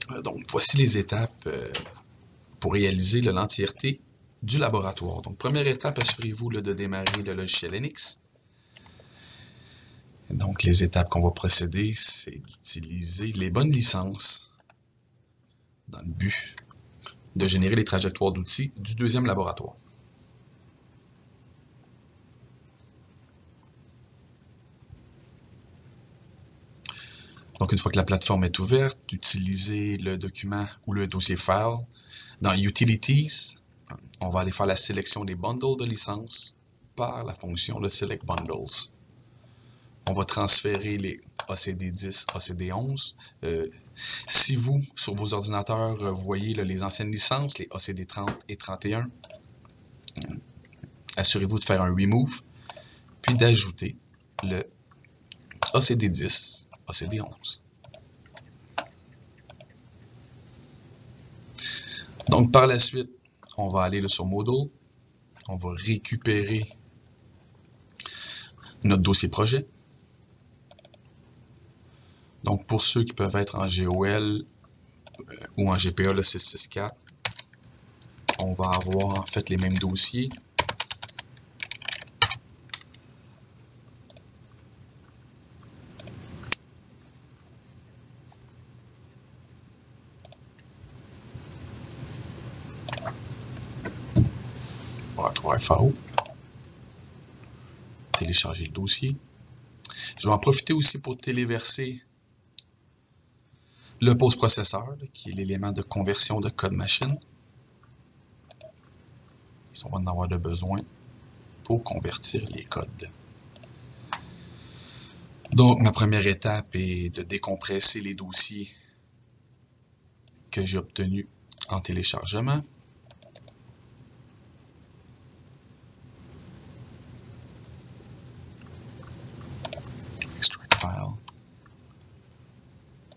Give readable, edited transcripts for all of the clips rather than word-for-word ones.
Donc, voici les étapes pour réaliser l'entièreté du laboratoire. Donc, première étape, assurez-vous de démarrer le logiciel Linux. Donc, les étapes qu'on va procéder, c'est d'utiliser les bonnes licences dans le but de générer les trajectoires d'outils du deuxième laboratoire. Donc, une fois que la plateforme est ouverte, utilisez le document ou le dossier file. Dans Utilities, on va aller faire la sélection des bundles de licences par la fonction de Select Bundles. On va transférer les ACD10, ACD11. Si vous, sur vos ordinateurs, vous voyez les anciennes licences, les ACD30 et 31, assurez-vous de faire un remove, puis d'ajouter le ACD10, ACD11. Donc, par la suite, on va aller sur Module, on va récupérer notre dossier projet. Donc, pour ceux qui peuvent être en GOL ou en GPA, le 664, on va avoir en fait les mêmes dossiers. On va trouver FAO. Télécharger le dossier. Je vais en profiter aussi pour téléverser le post-processeur, qui est l'élément de conversion de code machine. On va en avoir de besoin pour convertir les codes. Donc, ma première étape est de décompresser les dossiers que j'ai obtenus en téléchargement. Extract file.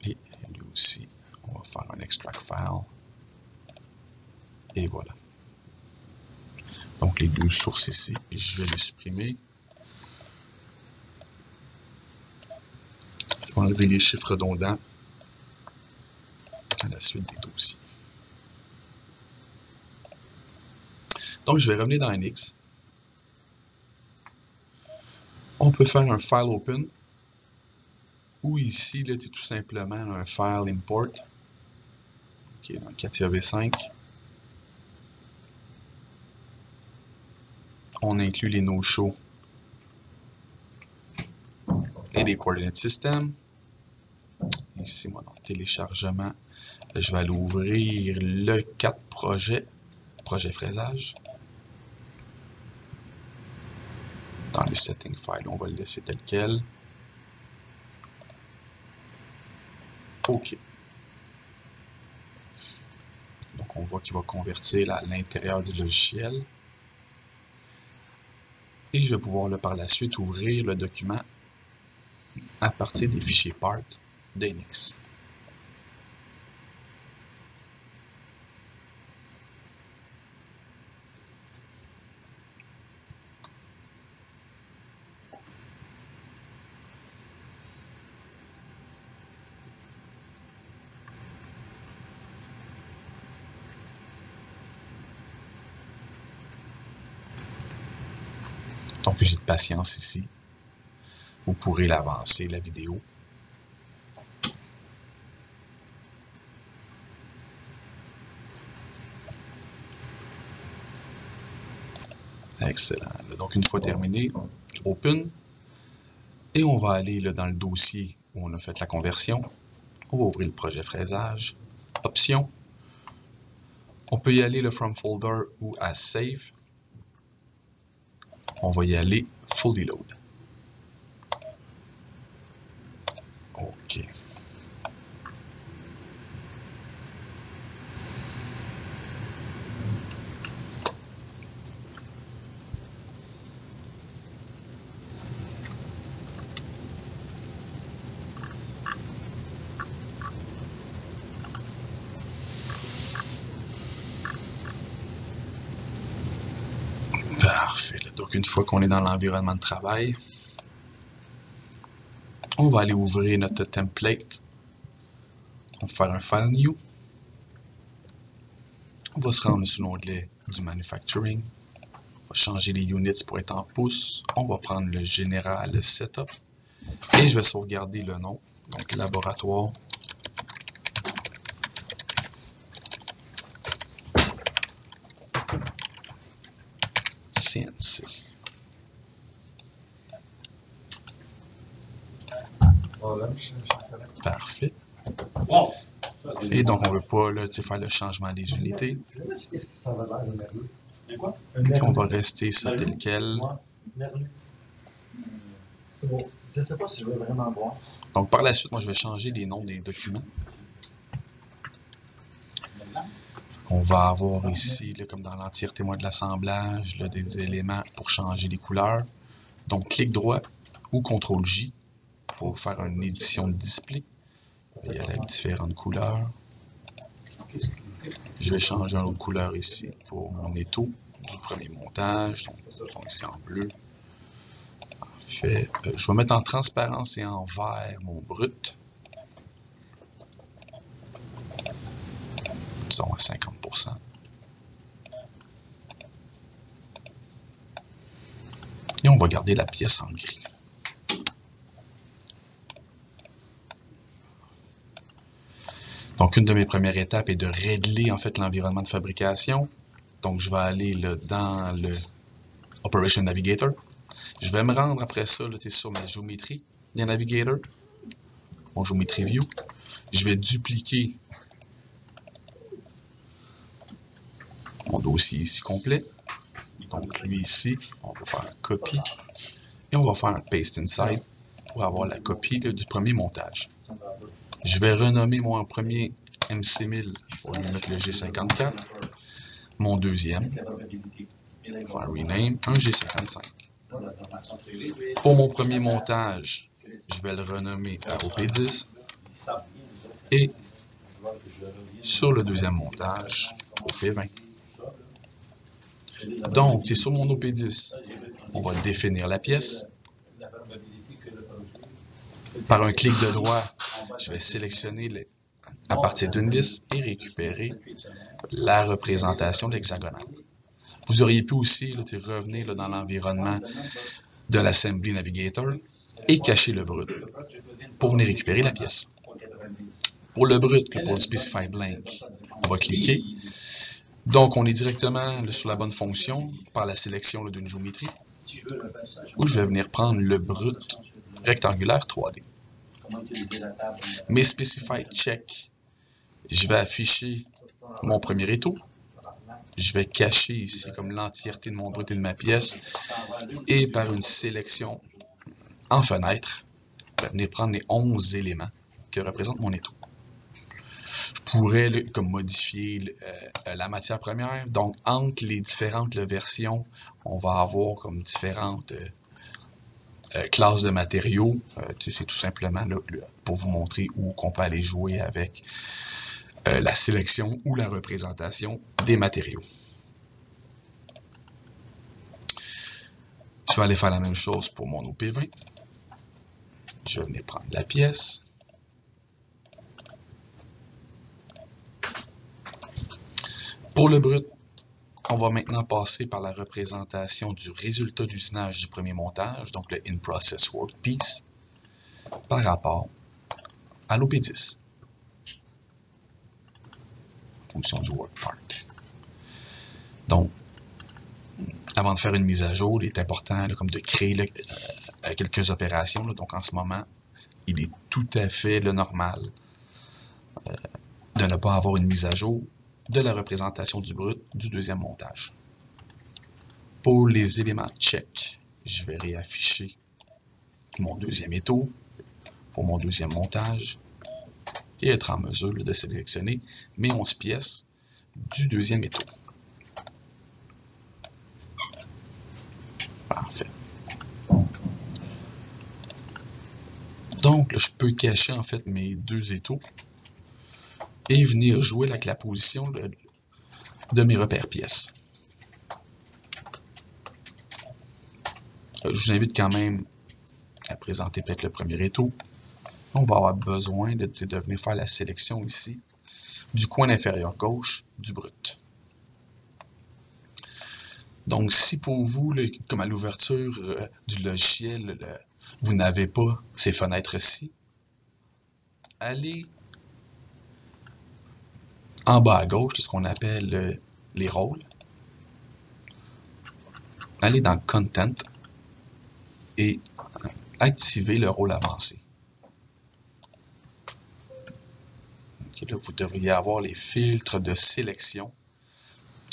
Et lui aussi, on va faire un extract file. Et voilà. Donc, les deux sources ici, je vais les supprimer. Je vais enlever les chiffres redondants à la suite des dossiers. Donc, je vais revenir dans NX. On peut faire un file open ou ici, là, c'est tout simplement un file import. Okay, dans CATIA V5. On inclut les no-show et les coordinate system. Ici, moi, dans téléchargement, je vais aller ouvrir le 4 projet fraisage. Dans les settings files, on va le laisser tel quel. OK. Donc, on voit qu'il va convertir à l'intérieur du logiciel. Et je vais pouvoir là, par la suite ouvrir le document à partir des fichiers part d'Enix. Donc, j'ai de patience ici. Vous pourrez l'avancer, la vidéo. Excellent. Donc, une fois terminé, Open. Et on va aller là, dans le dossier où on a fait la conversion. On va ouvrir le projet fraisage. Options. On peut y aller le From Folder ou à Save. On va y aller Fully Load. OK. Parfait. Donc, une fois qu'on est dans l'environnement de travail, on va aller ouvrir notre template On va faire un File New. On va se rendre sur l'onglet du Manufacturing. On va changer les units pour être en pouces. On va prendre le Général Setup. Et je vais sauvegarder le nom. Donc, laboratoire. CNC. Parfait. Et donc, on ne veut pas là, faire le changement des unités. Donc, on va rester ça tel quel. Donc, par la suite, moi, je vais changer les noms des documents. On va avoir ici, là, comme dans l'entièreté de l'assemblage, des éléments pour changer les couleurs. Donc, clic droit ou CTRL-J pour faire une édition de display. Il y a les différentes couleurs. Je vais changer une autre couleur ici pour mon étau du premier montage. Donc, ils sont ici en bleu. Parfait. Je vais mettre en transparence et en vert mon brut. Disons à 50%. Et on va garder la pièce en gris. Donc, une de mes premières étapes est de régler en fait l'environnement de fabrication. Donc, je vais aller là, dans le Operation Navigator. Je vais me rendre après ça là, sur ma géométrie du Navigator, mon géométrie View. Je vais dupliquer mon dossier ici complet. Donc, lui ici, on va faire un copie et on va faire un paste inside pour avoir la copie là, du premier montage. Je vais renommer mon premier MC1000 pour lui mettre le G54. Mon deuxième, je vais faire rename, un G55. Pour mon premier montage, je vais le renommer à OP10. Et sur le deuxième montage, OP20. Donc, c'est sur mon OP10. On va définir la pièce. Par un clic de droit, je vais sélectionner à partir d'une liste et récupérer la représentation de l'hexagonale. Vous auriez pu aussi là, revenir là, dans l'environnement de l'Assembly Navigator et cacher le brut pour venir récupérer la pièce. Pour le brut, pour le Specify Blank, on va cliquer. Donc, on est directement là, sur la bonne fonction par la sélection d'une géométrie où je vais venir prendre le brut rectangulaire 3D. Mes Specify Check, je vais afficher mon premier étau. Je vais cacher ici comme l'entièreté de mon brut et de ma pièce. Et par une sélection en fenêtre, je vais venir prendre les 11 éléments que représente mon étau. Je pourrais là, comme modifier la matière première. Donc, entre les différentes versions, on va avoir comme différentes classes de matériaux. C'est tout simplement là, pour vous montrer où on peut aller jouer avec la sélection ou la représentation des matériaux. Je vais aller faire la même chose pour mon OP20. Je vais venir prendre la pièce. Pour le brut, on va maintenant passer par la représentation du résultat d'usinage du premier montage, donc le In-Process Workpiece, par rapport à l'OP10. Fonction du Workpart. Donc, avant de faire une mise à jour, il est important là, comme de créer quelques opérations. Là. Donc, en ce moment, il est tout à fait normal de ne pas avoir une mise à jour de la représentation du brut du deuxième montage. Pour les éléments check, je vais réafficher mon deuxième étau pour mon deuxième montage et être en mesure de sélectionner mes 11 pièces du deuxième étau. Parfait. Donc, là, je peux cacher en fait mes deux étaux et venir jouer avec la position de mes repères pièces. Je vous invite quand même à présenter peut-être le premier étau. on va avoir besoin de venir faire la sélection ici du coin inférieur gauche du brut. Donc, si pour vous, comme à l'ouverture du logiciel, vous n'avez pas ces fenêtres-ci, allez en bas à gauche, ce qu'on appelle les rôles. Allez dans Content et activez le rôle avancé. Okay, là, vous devriez avoir les filtres de sélection,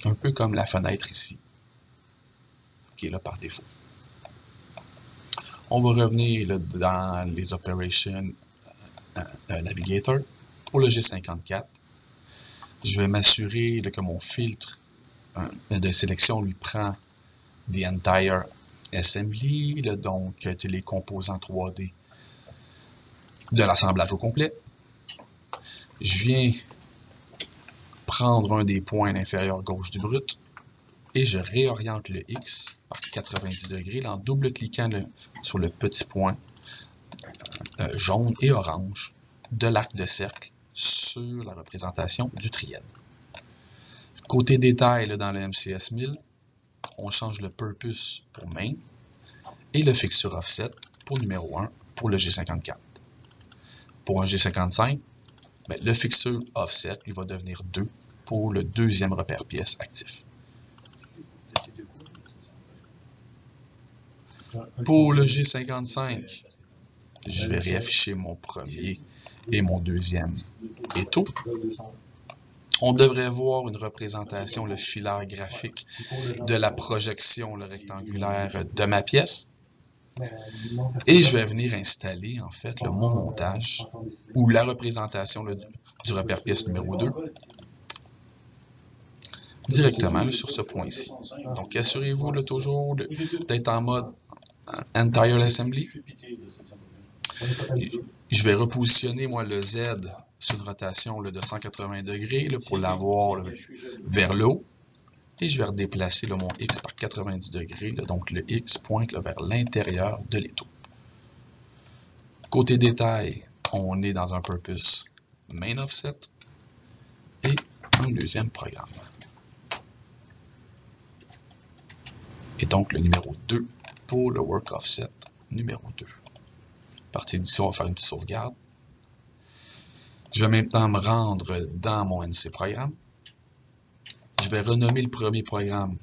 un peu comme la fenêtre ici, qui est là par défaut. On va revenir là, dans les Operations Navigator. Pour le G54, je vais m'assurer que mon filtre de sélection lui prend the entire assembly, là, donc les composants 3D de l'assemblage au complet. Je viens prendre un des points inférieurs gauche du brut et je réoriente le X par 90 degrés en double-cliquant sur le petit point jaune et orange de l'arc de cercle sur la représentation du trièdre. Côté détail, là, dans le MCS 1000, on change le purpose pour main et le fixture offset pour numéro 1 pour le G54. Pour un G55, ben, le fixture offset lui va devenir 2 pour le deuxième repère pièce actif. Pour le G55, je vais réafficher mon premier et mon deuxième étau. On devrait voir une représentation, le filaire graphique de la projection rectangulaire de ma pièce. Et je vais venir installer en fait mon montage ou la représentation du repère pièce numéro 2 directement sur ce point-ci. Donc assurez-vous toujours d'être en mode Entire Assembly. Je vais repositionner moi le Z sur une rotation de 180 degrés pour l'avoir vers le haut. Et je vais redéplacer mon X par 90 degrés. Donc le X pointe vers l'intérieur de l'étau. Côté détail, on est dans un purpose main offset et un deuxième programme. Et donc le numéro 2 pour le work offset numéro 2. À partir d'ici, on va faire une petite sauvegarde. Je vais maintenant me rendre dans mon NC programme. Je vais renommer le premier programme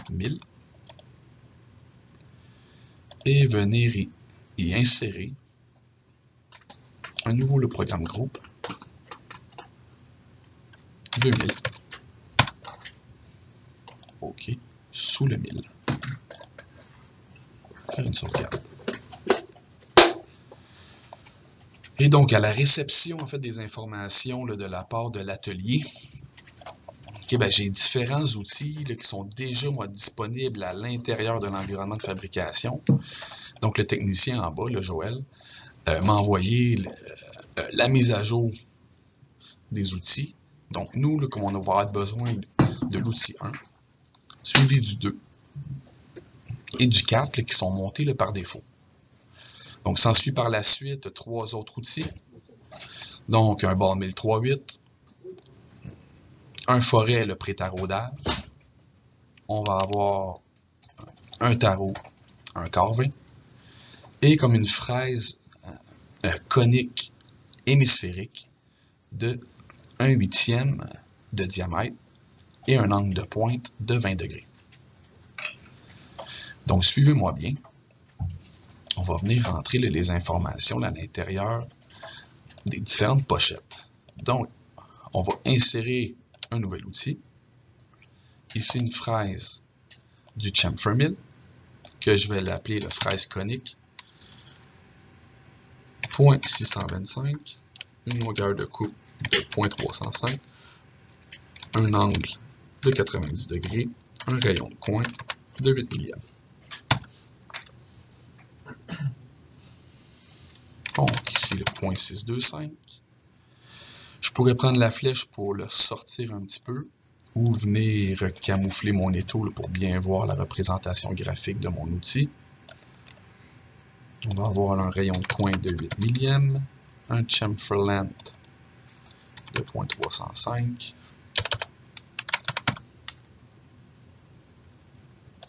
1000 et venir y insérer un nouveau le programme groupe 2000. OK, sous le 1000. Faire une sauvegarde. Et donc, à la réception en fait, des informations de la part de l'atelier, ben, j'ai différents outils qui sont déjà disponibles à l'intérieur de l'environnement de fabrication. Donc, le technicien en bas, le Joël, m'a envoyé la mise à jour des outils. Donc, nous, comme on va avoir besoin de l'outil 1, suivi du 2 et du 4 qui sont montés par défaut. Donc, s'ensuit par la suite 3 autres outils. Donc, un ball mill 3.8, un forêt, le pré-taraudage. On va avoir un tarot, un carvin. Et comme une fraise conique hémisphérique de 1/8 de diamètre et un angle de pointe de 20 degrés. Donc, suivez-moi bien. On va venir rentrer les informations à l'intérieur des différentes pochettes. Donc, on va insérer un nouvel outil. Ici, une fraise du chamfer mill, que je vais l'appeler la fraise conique. Point 625, une longueur de coupe de 0.305, un angle de 90 degrés, un rayon de coin de 8 millièmes. Donc, ici le point 625. Je pourrais prendre la flèche pour le sortir un petit peu ou venir camoufler mon étau pour bien voir la représentation graphique de mon outil. On va avoir un rayon de coin de 8 millièmes, un chamfer length de 0.305,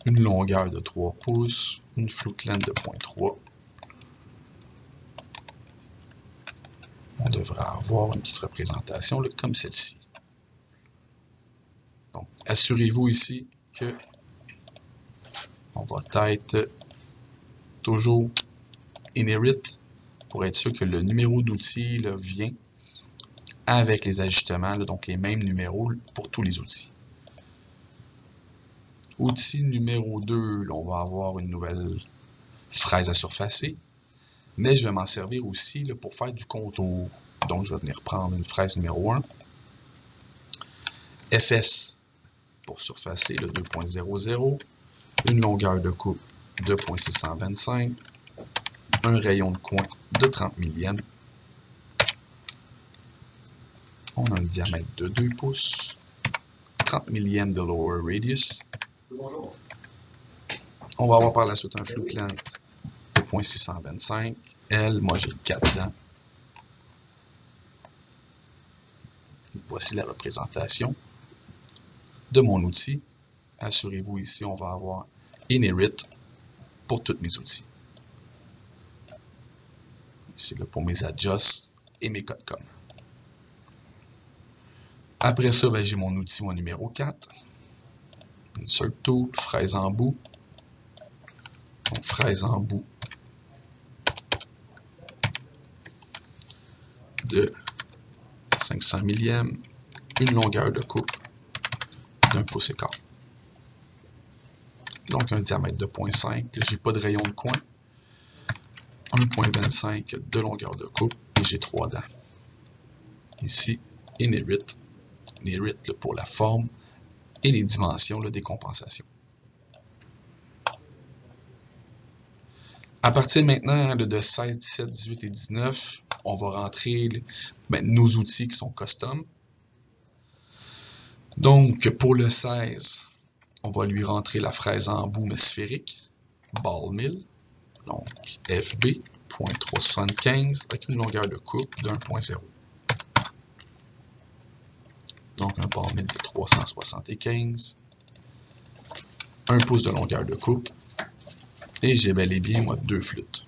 une longueur de 3 pouces, une float length de 0.3. On devrait avoir une petite représentation là, comme celle-ci. Donc, assurez-vous ici que on va être toujours inherit pour être sûr que le numéro d'outil vient avec les ajustements, là, donc les mêmes numéros pour tous les outils. Outil numéro 2, là, on va avoir une nouvelle fraise à surfacer, mais je vais m'en servir aussi là, pour faire du contour. Donc, je vais venir prendre une fraise numéro 1, FS pour surfacer le 2.00, une longueur de coupe de 0.625, un rayon de coin de 30 millièmes, on a un diamètre de 2 pouces, 30 millièmes de lower radius. On va avoir par la suite un float length de 0.625. Elle, moi j'ai 4 dents. Voici la représentation de mon outil. Assurez-vous ici, on va avoir inherit pour tous mes outils. Ici là, pour mes adjusts et mes codes com. Après ça, j'ai mon outil, mon numéro 4. Insert tool, fraise en bout. Donc, fraise en bout de 500 millièmes, une longueur de coupe d'1 pouce et quart. Donc, un diamètre de 0.5. J'ai pas de rayon de coin. 1.25 de longueur de coupe et j'ai 3 dents. Ici, inherit pour la forme et les dimensions des compensations. À partir maintenant de 16, 17, 18 et 19, on va rentrer nos outils qui sont custom. Donc, pour le 16, on va lui rentrer la fraise en bout mais sphérique, ball mill, donc FB, 0.375 avec une longueur de coupe de 1.0. Donc, un ball mill de 375, 1 pouce de longueur de coupe, et j'ai bel et bien, moi, 2 flûtes.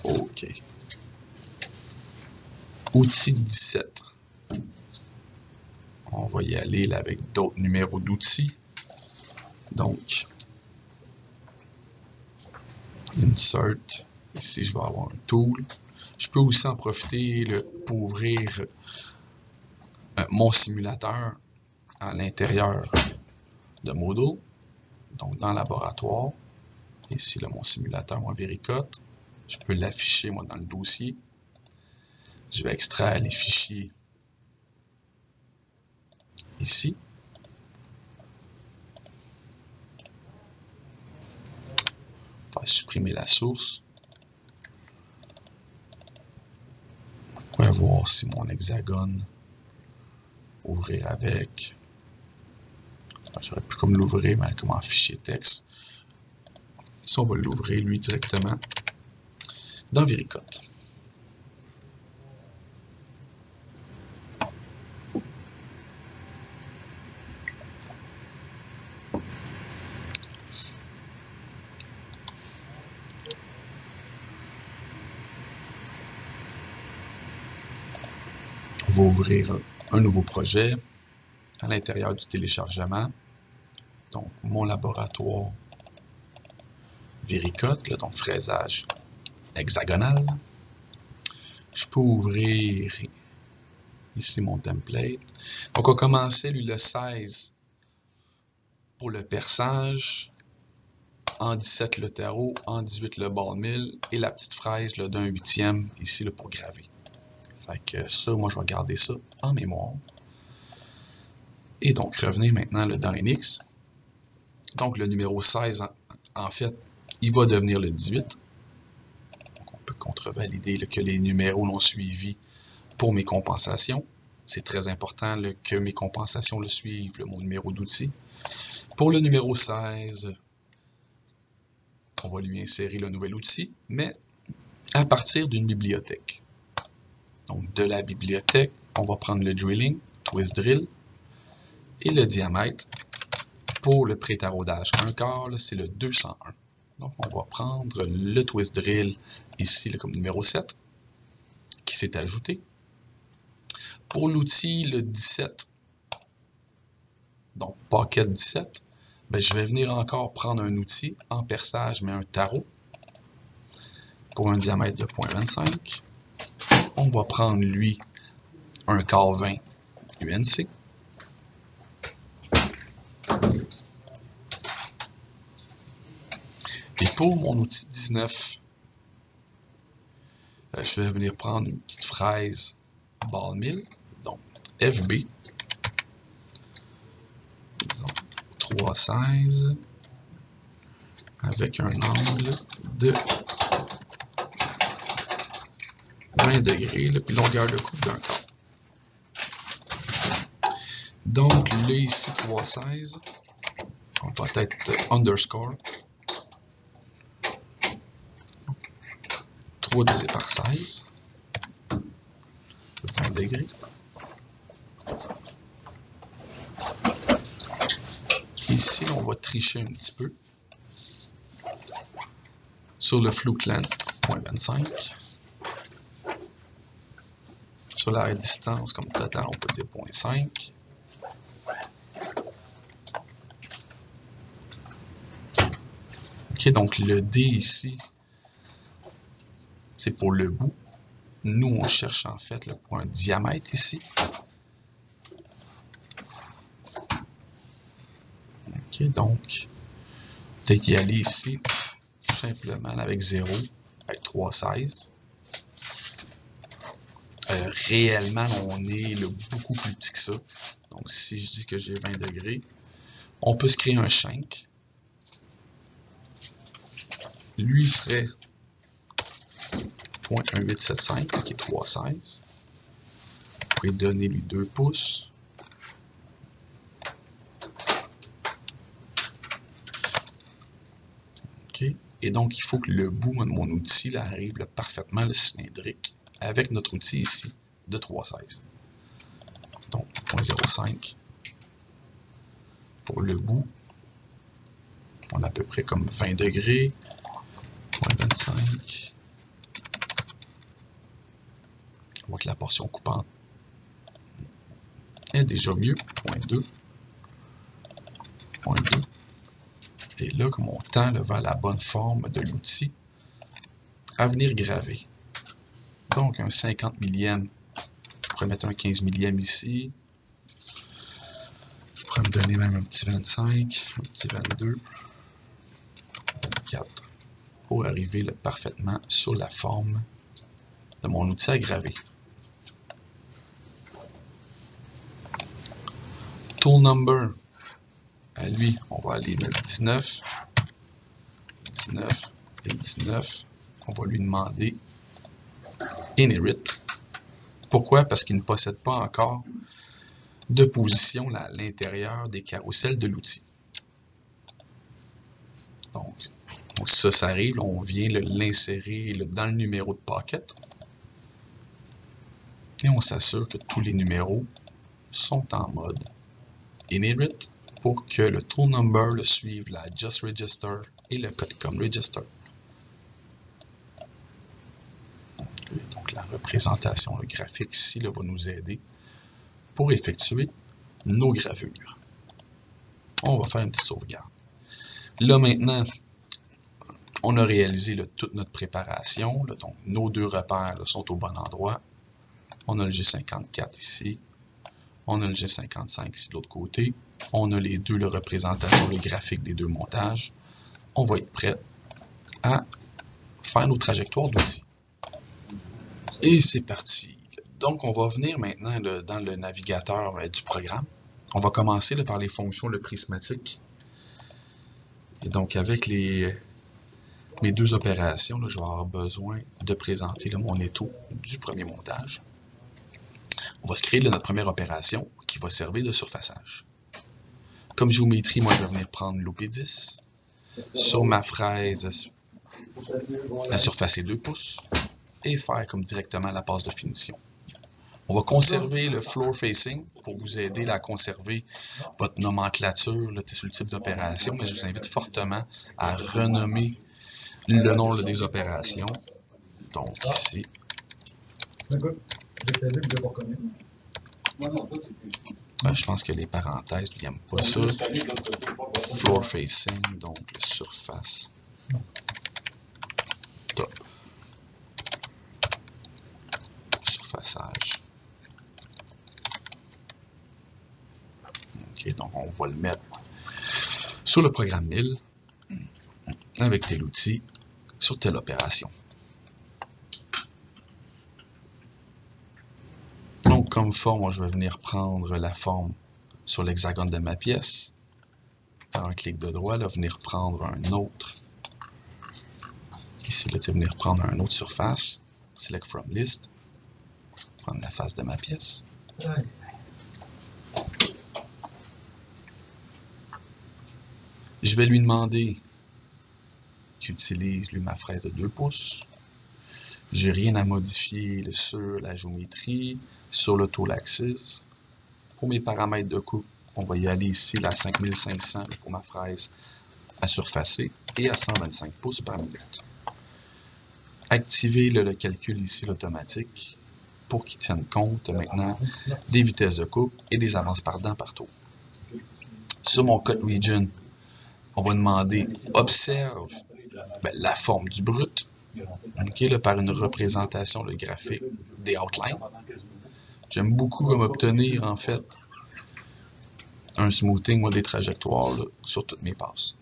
OK. Outil 17. On va y aller là, avec d'autres numéros d'outils. Donc, Insert. Ici, je vais avoir un tool. Je peux aussi en profiter pour ouvrir mon simulateur à l'intérieur de Moodle. Donc, dans Laboratoire. Ici, là, mon simulateur, mon Vericut. Je peux l'afficher, moi, dans le dossier. Je vais extraire les fichiers ici. On va supprimer la source. On va voir si mon hexagone ouvrir avec. J'aurais pu comme l'ouvrir, mais comme en fichier texte. Ici, on va l'ouvrir, lui, directement dans Vericut. On va ouvrir un nouveau projet à l'intérieur du téléchargement. Donc, mon laboratoire Vericut, donc fraisage hexagonal. Je peux ouvrir ici mon template. Donc, on commençait, lui, le 16 pour le perçage, en 17 le tarot, en 18 le ball mill et la petite fraise d'un 8e ici là, pour graver. Fait que ça, moi, je vais garder ça en mémoire. Et donc, revenez maintenant dans NX. Donc, le numéro 16, en fait, il va devenir le 18. Donc, on peut contrevalider que les numéros l'ont suivi pour mes compensations. C'est très important que mes compensations le suivent, mon numéro d'outil. Pour le numéro 16, On va lui insérer le nouvel outil, mais à partir d'une bibliothèque. Donc, de la bibliothèque, on va prendre le drilling, twist drill, et le diamètre pour le pré-taraudage 1/4, c'est le 201. Donc, on va prendre le twist drill ici là, comme numéro 7, qui s'est ajouté. Pour l'outil, le 17, donc pocket 17, ben, je vais venir encore prendre un outil en perçage, mais un tarot, pour un diamètre de 0.25. On va prendre, lui, un quart 20 UNC. Et pour mon outil 19, je vais venir prendre une petite fraise ball mill, donc FB, disons 3,16, avec un angle de 20 degrés, là, puis longueur de coupe d'un quart. Donc là, ici, 3,16, on va être underscore 3 divisé par 16, 20 degrés. Ici, on va tricher un petit peu sur le fluke length 0.25. Sur la distance comme total, on peut dire 0.5. Ok, donc le D ici, c'est pour le bout. Nous, on cherche en fait le point diamètre ici. Ok, donc, peut-être y aller ici, tout simplement avec 0, avec 3,16. Réellement, on est beaucoup plus petit que ça. Donc, si je dis que j'ai 20 degrés, on peut se créer un shank. Lui serait 0.1875, qui est 3,16. Vous pouvez donner lui 2 pouces. Okay. Et donc, il faut que le bout de mon outil là, arrive là, parfaitement le cylindrique avec notre outil ici de 3,16. Donc, 0.05 pour le bout. On a à peu près comme 20 degrés. 0.25. On voit que la portion coupante est déjà mieux. 0.2. 0.2. Et là, comme on tend là, vers la bonne forme de l'outil, à venir graver. Donc, un 50 millième. Je pourrais mettre un 15 millième ici. Je pourrais me donner même un petit 25, un petit 22, 24, pour arriver là, parfaitement sur la forme de mon outil à graver. Tool number, à lui, on va aller mettre 19, 19 et 19. On va lui demander Inherit. Pourquoi? Parce qu'il ne possède pas encore de position là, à l'intérieur des carousels de l'outil. Donc, ça arrive, là, on vient l'insérer dans le numéro de pocket. Et on s'assure que tous les numéros sont en mode Inherit pour que le tool number le suive la Just Register et le Cutcom Register. Donc la représentation le graphique ici là, va nous aider pour effectuer nos gravures. On va faire une petite sauvegarde. Là maintenant, on a réalisé là, toute notre préparation. Là, donc nos deux repères là, sont au bon endroit. On a le G54 ici. On a le G55 ici de l'autre côté. On a les deux la représentation le graphique des deux montages. On va être prêt à faire nos trajectoires d'outils. Et c'est parti. Donc, on va venir maintenant là, dans le navigateur du programme. On va commencer là, par les fonctions le prismatique. Et donc, avec mes deux opérations, là, je vais avoir besoin de présenter là, mon étau du premier montage. On va se créer là, notre première opération qui va servir de surfaçage. Comme géométrie, moi, je vais venir prendre l'OP10. sur ma fraise, la surface est 2 pouces, et faire comme directement la passe de finition. On va conserver le floor facing pour vous aider à conserver votre nomenclature là, sur le type d'opération, mais je vous invite fortement à renommer le nom là, des opérations. Donc ici. Je pense que les parenthèses, ils n'aiment pas ça. Floor facing, donc surface. Top. Surfaçage. Ok, donc on va le mettre sur le programme 1000 avec tel outil sur telle opération. Donc, comme forme, moi, je vais venir prendre la forme sur l'hexagone de ma pièce. Par un clic de droit, là, venir prendre un autre. Ici, là, tu vas venir prendre une autre surface. Select from list. Prendre la face de ma pièce. Je vais lui demander qu'il utilise, lui, ma fraise de 2 pouces. J'ai rien à modifier sur la géométrie, sur le tool axis. Pour mes paramètres de coupe, on va y aller ici à 5500 pour ma fraise à surfacer et à 125 pouces par minute. Activez le calcul ici automatique pour qu'il tienne compte maintenant des vitesses de coupe et des avances par dent par tour. Sur mon cut region, on va demander observe la forme du brut. Okay, là, par une représentation graphique des outlines. J'aime beaucoup comme obtenir en fait un smoothing des trajectoires là, sur toutes mes passes.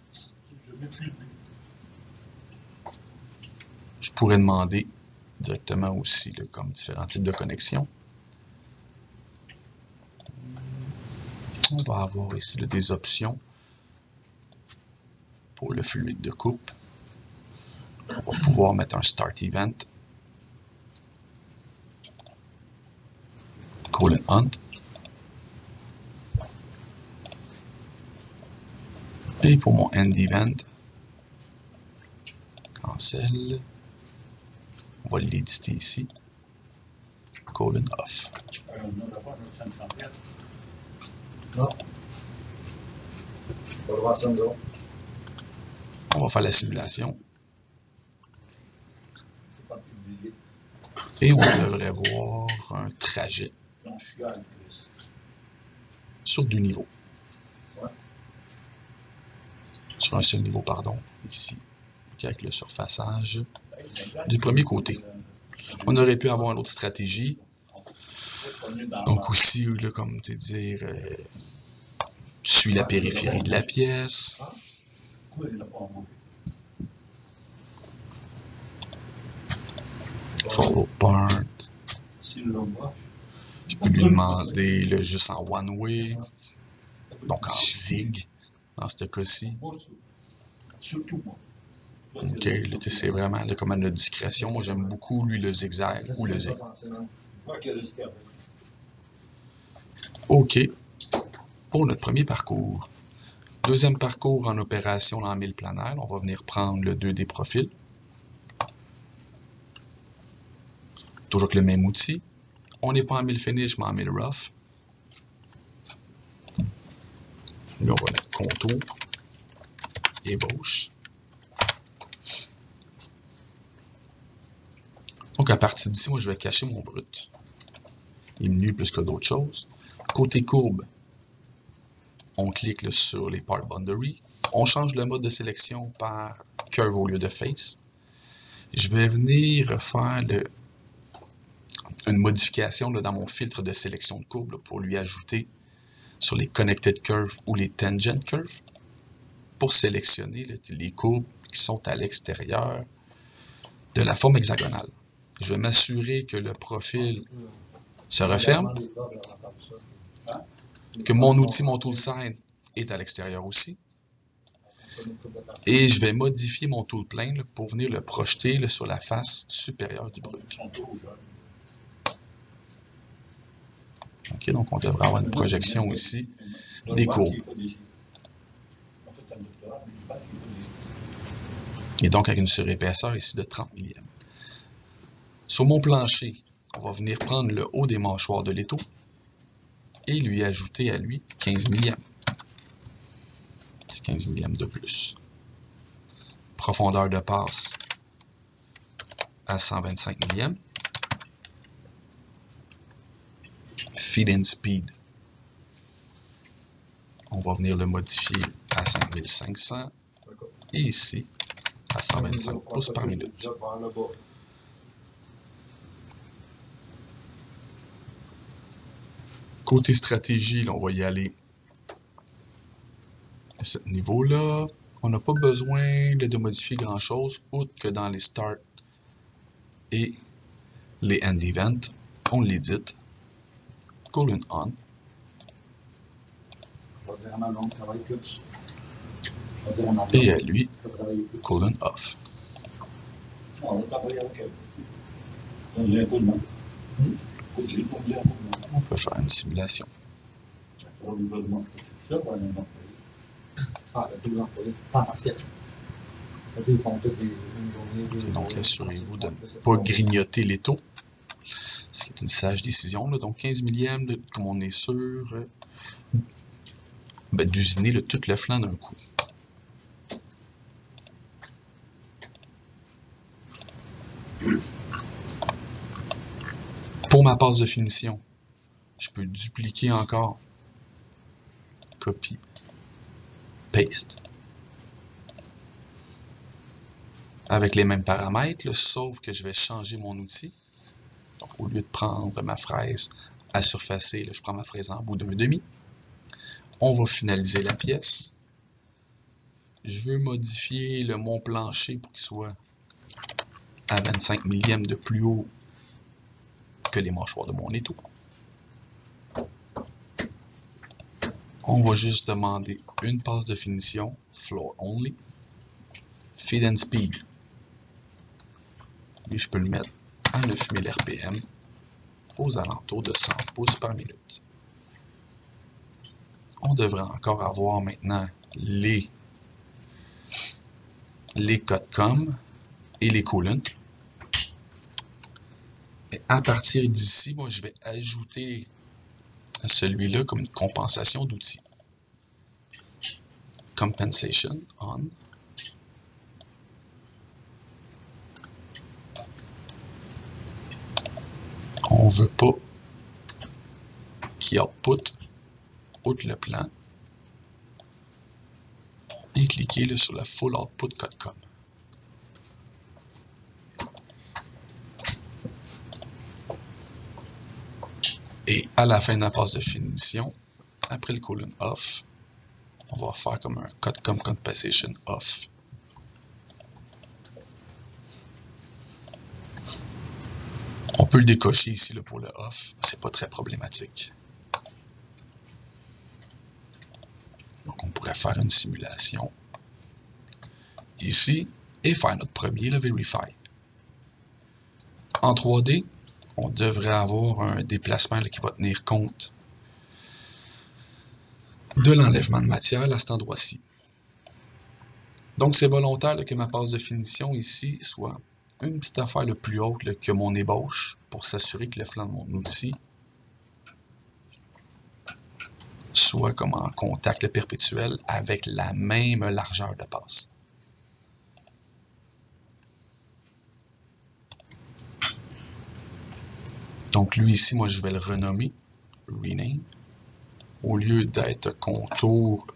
Je pourrais demander directement aussi là, comme différents types de connexions. On va avoir ici là, des options pour le fluide de coupe. On va pouvoir mettre un Start Event, Call and Hunt, et pour mon End Event, Cancel, on va l'éditer ici, Call and Off. On va faire la simulation. Et on devrait voir un trajet sur 2 niveaux. Sur un seul niveau, pardon, ici, avec le surfaçage du premier côté. On aurait pu avoir une autre stratégie. Donc aussi, là, comme tu dire, suis la périphérie de la pièce. Follow part. Je peux lui demander là, juste en one way, donc en zig dans ce cas-ci. Ok, là, c'est vraiment la commande de discrétion. Moi, j'aime beaucoup lui le zigzag ou le zig. Ok, pour notre premier parcours. Deuxième parcours en opération en 1000 planaire, on va venir prendre le 2D profil. Toujours avec le même outil. On n'est pas en 1000 finish, mais en 1000 rough. Là, on va mettre contour, ébauche. Donc, à partir d'ici, moi, je vais cacher mon brut. Il est mieux plus que d'autres choses. Côté courbe, on clique là, sur les part boundary. On change le mode de sélection par curve au lieu de face. Je vais venir faire une modification là, dans mon filtre de sélection de courbe là, pour lui ajouter sur les connected curves ou les tangent curves pour sélectionner là, les courbes qui sont à l'extérieur de la forme hexagonale. Je vais m'assurer que le profil se referme, que mon outil, mon toolsign est à l'extérieur aussi. Et je vais modifier mon tool plane là, pour venir le projeter là, sur la face supérieure du brut. Ok, donc on devrait avoir une projection ici des courbes. Et donc avec une surépaisseur ici de 30 millièmes. Sur mon plancher, on va venir prendre le haut des mâchoires de l'étau et lui ajouter à lui 15 millièmes. C'est 15 millièmes de plus. Profondeur de passe à 125 millièmes. Feed and speed, on va venir le modifier à 5500 et ici à 125 pouces par minute. Côté stratégie, là, on va y aller à ce niveau-là. On n'a pas besoin de modifier grand-chose, outre que dans les starts et les end events, on l'édite. Colon on. Et à lui, colon off. On peut faire une simulation. Donc assurez-vous de ne pas grignoter l'étau. C'est une sage décision. Là. Donc 15 millièmes, comme on est sûr, d'usiner tout le flanc d'un coup. Pour ma passe de finition, je peux dupliquer encore. Copy. Paste. Avec les mêmes paramètres, là, sauf que je vais changer mon outil. Donc au lieu de prendre ma fraise à surfacer, là, je prends ma fraise en bout d'un demi. On va finaliser la pièce. Je veux modifier mon plancher pour qu'il soit à 25 millièmes de plus haut que les mâchoires de mon étau. On va juste demander une passe de finition, floor only, feed and speed. Et je peux le mettre à 9000 RPM aux alentours de 100 pouces par minute. On devrait encore avoir maintenant les cutcom et les coolants. Et à partir d'ici, moi, je vais ajouter à celui-là comme une compensation d'outils. Compensation on. On veut pas qu'il output outre le plan et cliquer là, sur la full output cutcom. Et à la fin de la passe de finition, après le colon off, on va faire comme un cutcom compensation off. On peut le décocher ici là, pour le off, c'est pas très problématique. Donc on pourrait faire une simulation ici et faire notre premier, le Verify. En 3D, on devrait avoir un déplacement là, qui va tenir compte de l'enlèvement de matière à cet endroit-ci. Donc c'est volontaire là, que ma passe de finition ici soit une petite affaire le plus haute là, que mon ébauche pour s'assurer que le flanc de mon outil soit comme en contact le perpétuel avec la même largeur de passe. Donc lui ici, moi je vais le renommer Rename. Au lieu d'être contour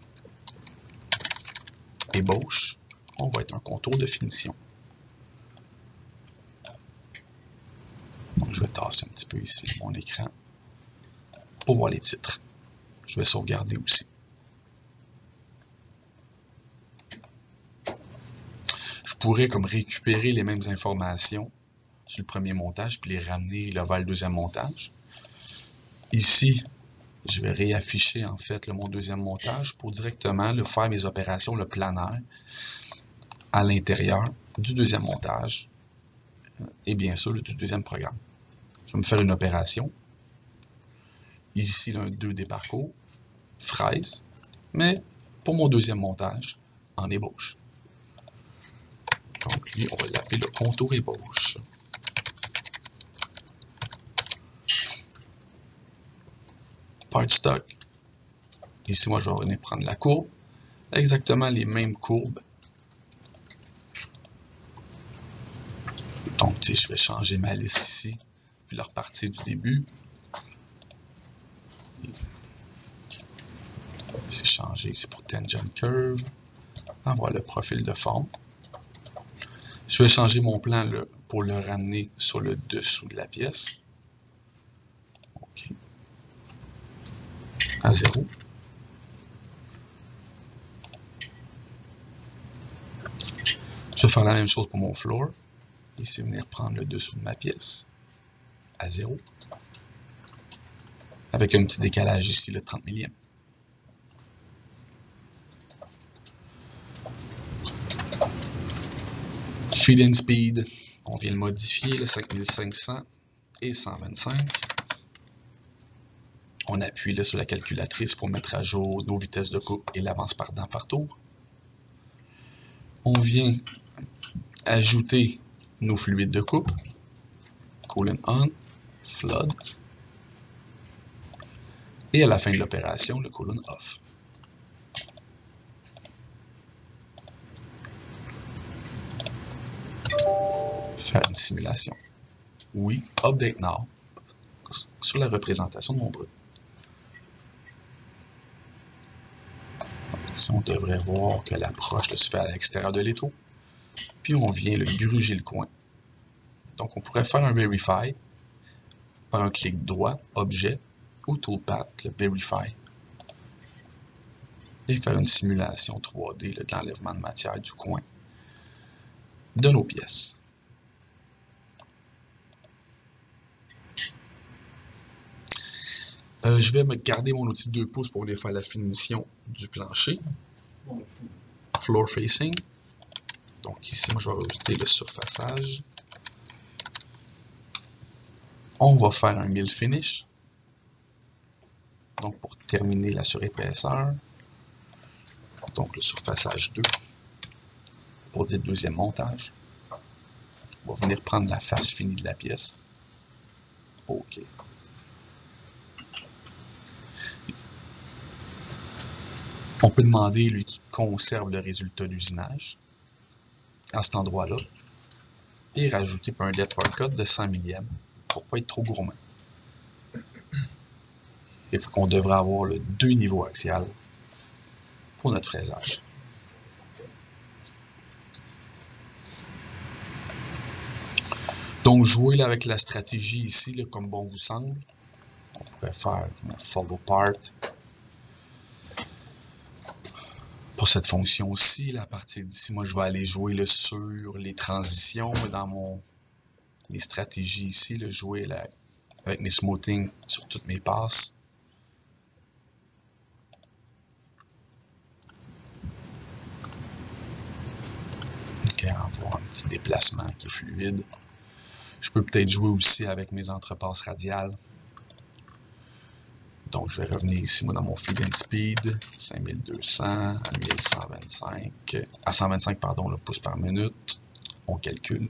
ébauche, on va être un contour de finition. Donc je vais tasser un petit peu ici mon écran pour voir les titres. Je vais sauvegarder aussi. Je pourrais comme récupérer les mêmes informations sur le premier montage puis les ramener là, vers le deuxième montage. Ici, je vais réafficher en fait mon deuxième montage pour directement faire mes opérations le planaire à l'intérieur du deuxième montage et bien sûr du deuxième programme. Je vais me faire une opération. Ici, un 2D parcours, fraise, mais pour mon deuxième montage en ébauche. Donc lui, on va l'appeler le contour ébauche. Part stock. Ici, moi, je vais venir prendre la courbe. Exactement les mêmes courbes. Donc, je vais changer ma liste ici, puis la repartir du début. C'est changé ici pour Tangent Curve. Avoir le profil de forme. Je vais changer mon plan pour le ramener sur le dessous de la pièce. OK. À 0. Je vais faire la même chose pour mon floor. Ici, venir prendre le dessous de ma pièce. À 0. Avec un petit décalage ici, le 30 millième. Feed and speed, on vient le modifier, le 5500 et 125. On appuie là sur la calculatrice pour mettre à jour nos vitesses de coupe et l'avance par dent par tour. On vient ajouter nos fluides de coupe, coolant on, flood, et à la fin de l'opération, le coolant off. Faire une simulation. Oui, update now, sur la représentation de mon brut. Ici, on devrait voir que l'approche se fait à l'extérieur de l'étau. Puis on vient le gruger le coin. Donc on pourrait faire un Verify par un clic droit, Objet, ou Toolpath, le Verify. Et faire une simulation 3D de l'enlèvement de matière du coin de nos pièces. Je vais me garder mon outil de 2 pouces pour aller faire la finition du plancher. Floor facing. Donc ici, moi, je vais rajouter le surfaçage. On va faire un mill finish. Donc pour terminer la surépaisseur. Donc le surfaçage 2. Pour dire deuxième montage. On va venir prendre la face finie de la pièce. OK. On peut demander, lui, qui conserve le résultat d'usinage à cet endroit-là et rajouter un depth per cut de 100 millième pour ne pas être trop gourmand. Il faut qu'on devrait avoir le 2 niveaux axial pour notre fraisage. Donc, jouez là, avec la stratégie ici, là, comme bon vous semble. On pourrait faire un follow part. Pour cette fonction aussi, à partir d'ici, moi je vais aller jouer là, sur les transitions dans les stratégies ici, là, jouer là, avec mes smoothing sur toutes mes passes. Ok, on va avoir un petit déplacement qui est fluide. Je peux peut-être jouer aussi avec mes entrepasses radiales. Donc, je vais revenir ici, moi, dans mon feed and speed, 5200 à 1125, à 125, pardon, le pouce par minute. On calcule.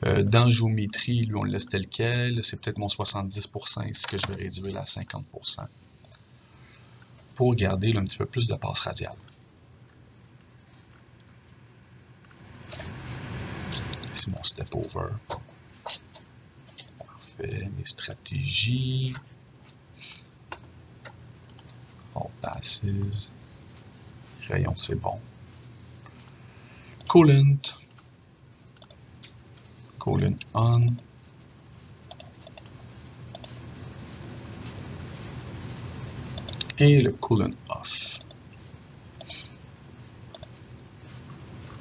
Dans géométrie, lui, on le laisse tel quel. C'est peut-être mon 70% ici que je vais réduire à 50% pour garder là, un petit peu plus de passe radiale. Ici, mon step over. Parfait. Mes stratégies. All passes. Rayon, c'est bon. Coolant. Coolant on. Et le coolant off.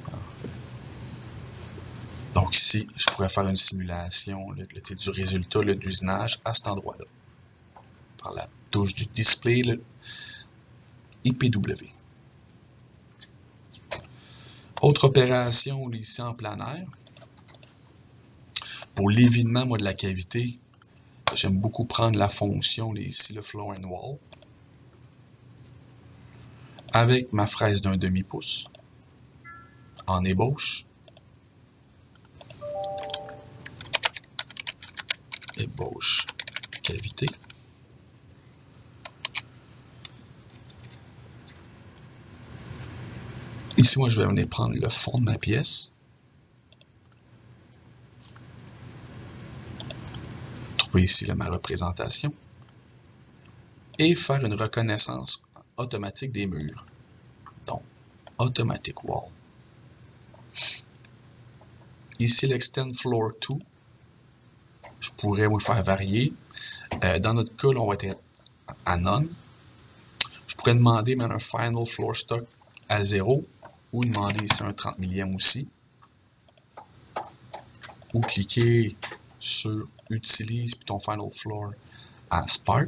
Parfait. Donc ici, je pourrais faire une simulation du résultat d'usinage à cet endroit-là. Par la touche du display, le IPW. Autre opération ici en plein air. Pour l'évidement, moi, de la cavité, j'aime beaucoup prendre la fonction ici, le floor and wall, avec ma fraise d'un demi-pouce en ébauche. ébauche cavité. Ici, moi, je vais venir prendre le fond de ma pièce. Trouver ici là, ma représentation. Et faire une reconnaissance automatique des murs. Donc, Automatic Wall. Ici, l'Extend Floor To. Je pourrais vous faire varier. Dans notre cas, là, on va être à None. Je pourrais demander même un Final Floor Stock à 0 ou demander ici un 30 millième aussi. Ou cliquer sur Utilise puis ton Final Floor as Part.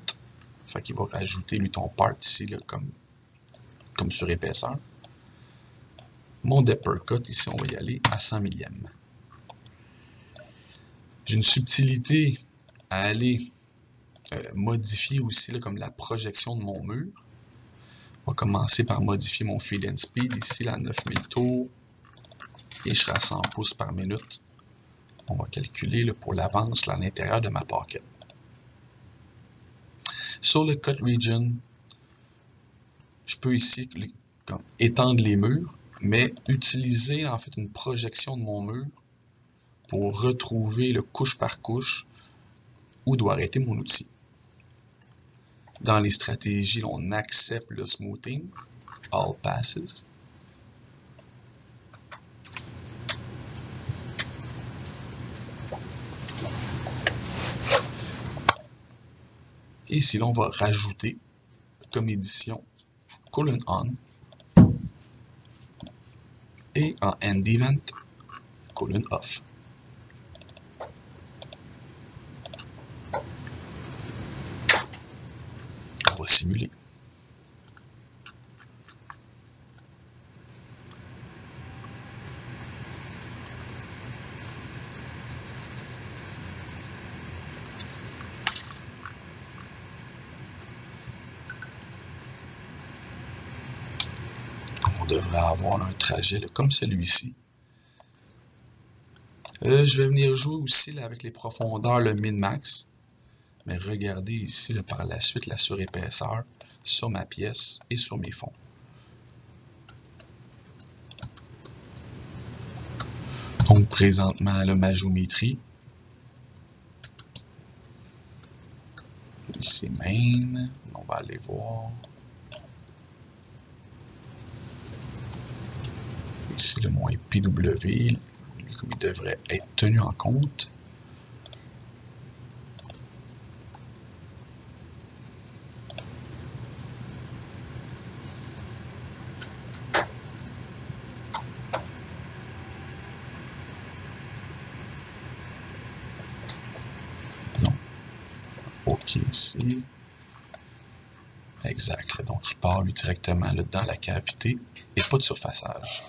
Fait qu'il va rajouter lui ton part ici là, comme sur épaisseur. Mon Depper Cut ici, on va y aller à 100 millième. J'ai une subtilité à aller modifier aussi là, comme la projection de mon mur. On va commencer par modifier mon Feed and Speed ici là, à 9000 tours et je serai à 100 pouces par minute. On va calculer là, pour l'avance à l'intérieur de ma pocket. Sur le Cut Region, je peux ici étendre les murs, mais utiliser en fait une projection de mon mur pour retrouver le couche par couche où doit arrêter mon outil. Dans les stratégies, on accepte le smoothing, all passes. Et ici, là, on va rajouter comme édition colon on et en end event colon off. On va simuler. On devrait avoir un trajet là, comme celui-ci. Je vais venir jouer aussi là, avec les profondeurs, le min-max. Mais regardez ici là, par la suite la surépaisseur sur ma pièce et sur mes fonds. Donc présentement là, ma géométrie. Ici main, on va aller voir. Ici le moins PW, comme il devrait être tenu en compte. Donc, OK ici. Exact. Là, donc il part lui directement là, dans la cavité et pas de surfaçage.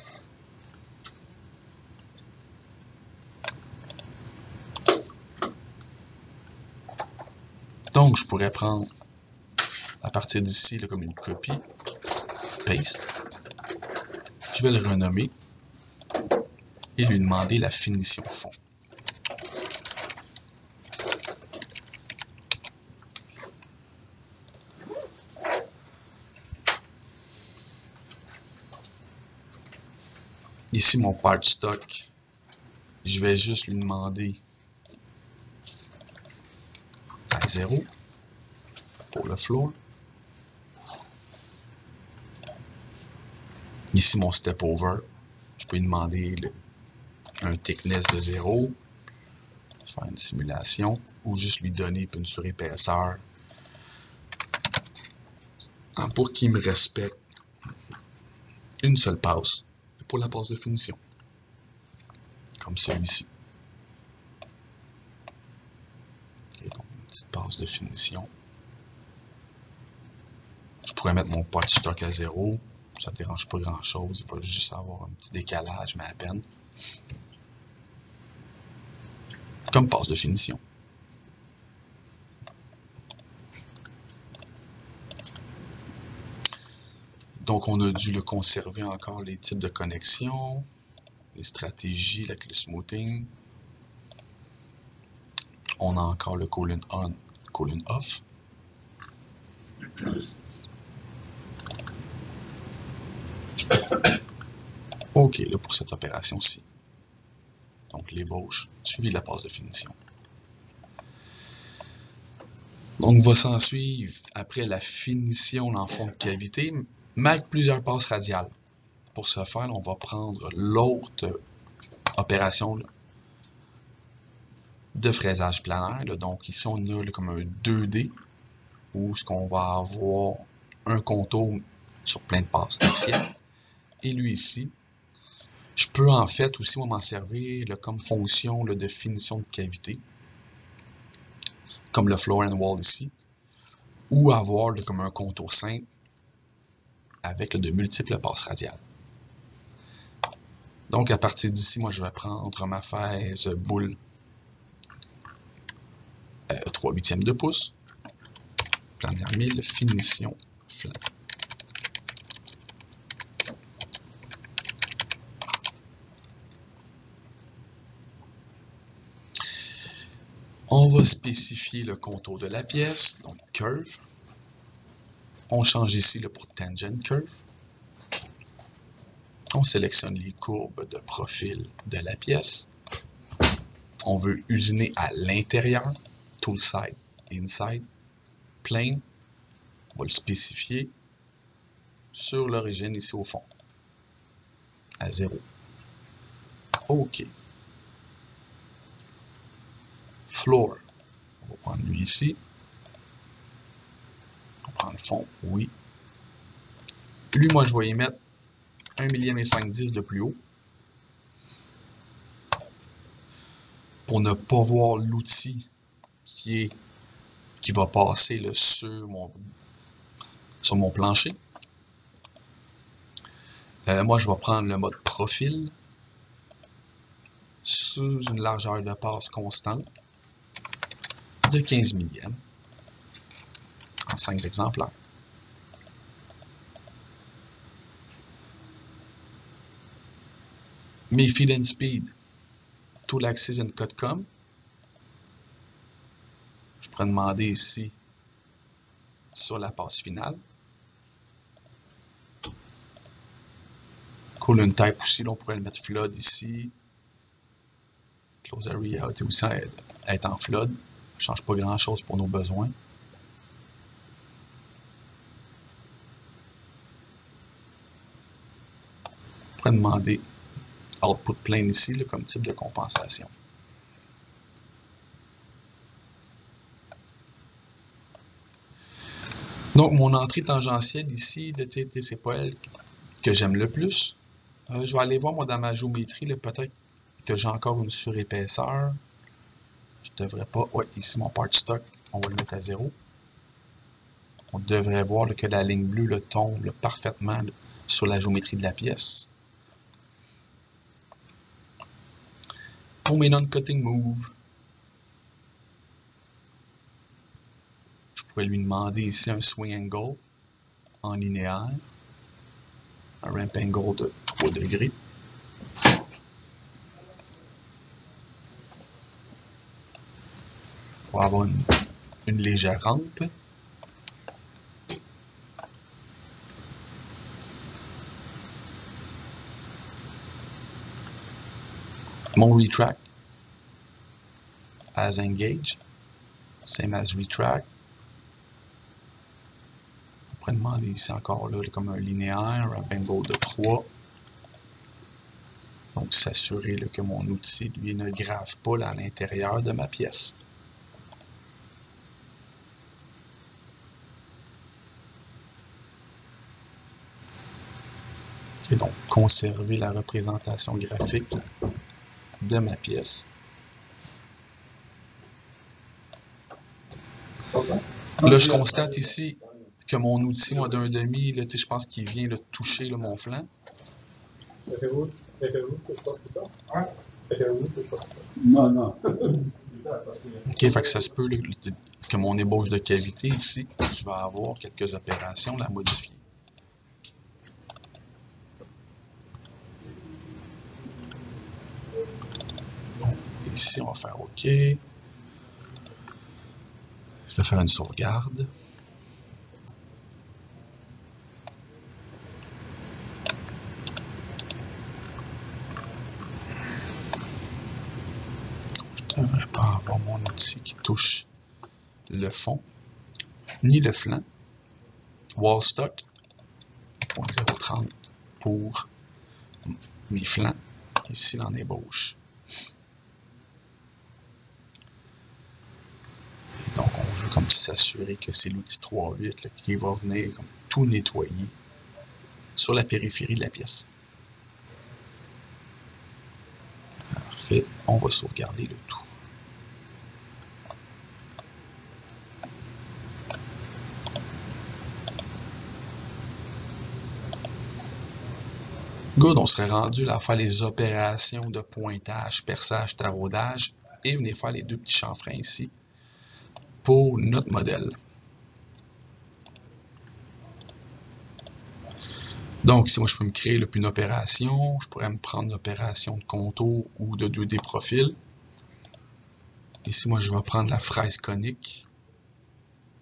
Donc, je pourrais prendre à partir d'ici comme une copie, paste. Je vais le renommer et lui demander la finition fond. Ici, mon part stock, je vais juste lui demander à 0 pour le floor. Ici, mon step over, je peux lui demander un thickness de 0, faire une simulation, ou juste lui donner une surépaisseur pour qu'il me respecte une seule passe pour la passe de finition, comme celui-ci. Okay, donc une petite passe de finition. Je pourrais mettre mon pot stock à 0, ça ne dérange pas grand chose, il faut juste avoir un petit décalage, mais à peine. Comme passe de finition. Donc on a dû le conserver encore les types de connexions, les stratégies avec le smoothing. On a encore le colon on, colon off. OK, là, pour cette opération-ci. Donc, l'ébauche, suivi de la passe de finition. Donc, va s'en suivre, après la finition en fond de cavité, mais avec plusieurs passes radiales. Pour ce faire, on va prendre l'autre opération là, de fraisage planaire. Là. Donc, ici, on a là, comme un 2D, où ce qu'on va avoir un contour sur plein de passes axiales. Et lui ici, je peux en fait aussi m'en servir là, comme fonction là, de finition de cavité, comme le floor and wall ici, ou avoir là, comme un contour simple avec là, de multiples passes radiales. Donc à partir d'ici, moi je vais prendre ma fraise boule 3/8 de pouce, planaire 1000, finition flanc. On va spécifier le contour de la pièce, donc curve. On change ici là, pour tangent curve. On sélectionne les courbes de profil de la pièce. On veut usiner à l'intérieur, tool side, inside, plane. On va le spécifier sur l'origine ici au fond, à 0. OK. Floor, on va prendre lui ici. On prend le fond, oui. Lui, moi, je vais y mettre 1 millième et 5/10 de plus haut. Pour ne pas voir l'outil qui va passer là, sur mon plancher. Moi, je vais prendre le mode profil sous une largeur de passe constante de 15 millièmes en 5 exemplaires. Mes feed and speed, tool axis and cut com. Je pourrais demander ici sur la passe finale. Colon type aussi, là, on pourrait le mettre flood ici. Close area aussi être en flood. Ça ne change pas grand chose pour nos besoins. On pourrait demander output plane ici là, comme type de compensation. Donc, mon entrée tangentielle ici, c'est pas elle que j'aime le plus. Je vais aller voir moi dans ma géométrie, peut-être que j'ai encore une surépaisseur. Je devrais pas. Ouais, ici mon part stock, on va le mettre à 0. On devrait voir que la ligne bleue tombe parfaitement sur la géométrie de la pièce. Pour mes non-cutting moves, je pourrais lui demander ici un swing angle en linéaire, un ramp angle de 3 degrés. On va avoir une légère rampe. Mon retract as engage, same as retract. On pourrait demander ici encore là, comme un linéaire, un angle de 3. Donc s'assurer que mon outil lui ne grave pas là, à l'intérieur de ma pièce. Et donc conserver la représentation graphique de ma pièce. Là, je constate ici que mon outil, moi, d'un demi, là, je pense qu'il vient là, toucher là, mon flanc. Non. OK, fait que ça se peut là, que mon ébauche de cavité ici, je vais avoir quelques opérations à modifier. Bon, ici, on va faire OK. Je vais faire une sauvegarde. Je ne devrais pas avoir mon outil qui touche le fond, ni le flanc. Wall stock, 0.030 pour mes flancs, ici dans l'ébauche. Donc on veut comme s'assurer que c'est l'outil 3.8 qui va venir comme tout nettoyer sur la périphérie de la pièce. Parfait, on va sauvegarder le tout. Good, on serait rendu là à faire les opérations de pointage, perçage, taraudage et venir faire les deux petits chanfreins ici pour notre modèle. Donc ici, moi je peux me créer une opération, je pourrais me prendre l'opération de contour ou de 2D profil. Ici, moi je vais prendre la fraise conique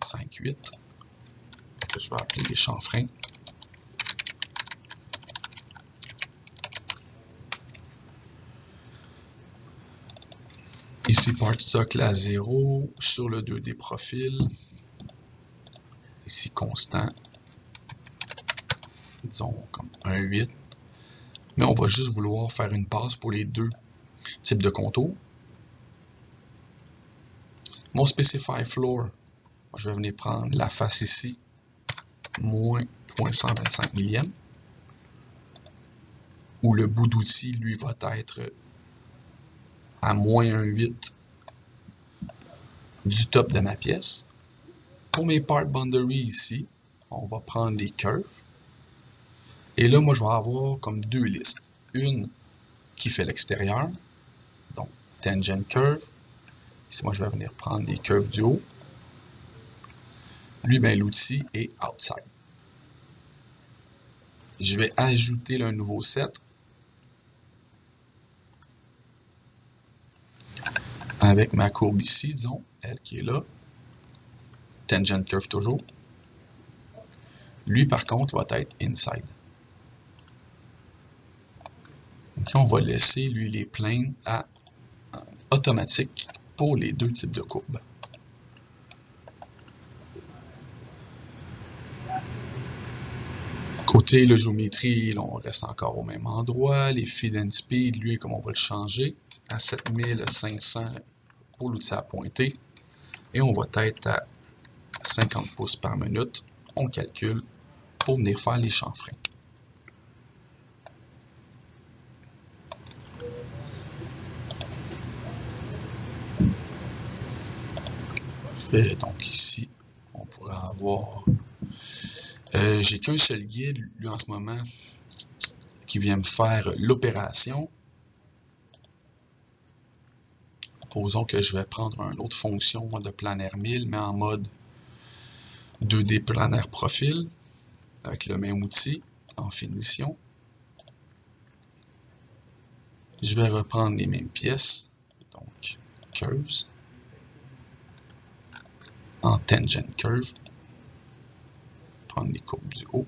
5.8 que je vais appeler les chanfreins. Ici, part socle à 0 sur le 2D profil. Ici, constant. Disons comme 1.8. Mais on va juste vouloir faire une passe pour les deux types de contours. Mon Specify Floor, je vais venir prendre la face ici, moins 0.125 millième. Où le bout d'outil, lui, va être à moins 1.8 du top de ma pièce. Pour mes part boundary ici, on va prendre les curves. Et là, moi, je vais avoir comme deux listes. Une qui fait l'extérieur, donc tangent curve. Ici, moi, je vais venir prendre les curves du haut. Lui, ben, l'outil est outside. Je vais ajouter là, un nouveau set. Avec ma courbe ici, disons, elle qui est là. Tangent curve toujours. Lui, par contre, va être inside. Donc, on va laisser, lui, les planes à automatique pour les deux types de courbes. Côté la géométrie, là, on reste encore au même endroit. Les feed and speed, lui, comme on va le changer, à 7500 pour l'outil à pointer. Et on va être à 50 pouces par minute. On calcule pour venir faire les chanfreins. Donc ici, on pourrait avoir... j'ai qu'un seul guide, lui, en ce moment, qui vient me faire l'opération. Supposons que je vais prendre une autre fonction de planaire 1000, mais en mode 2D planaire profil, avec le même outil, en finition. Je vais reprendre les mêmes pièces, donc curves, en tangent curve, prendre les courbes du haut,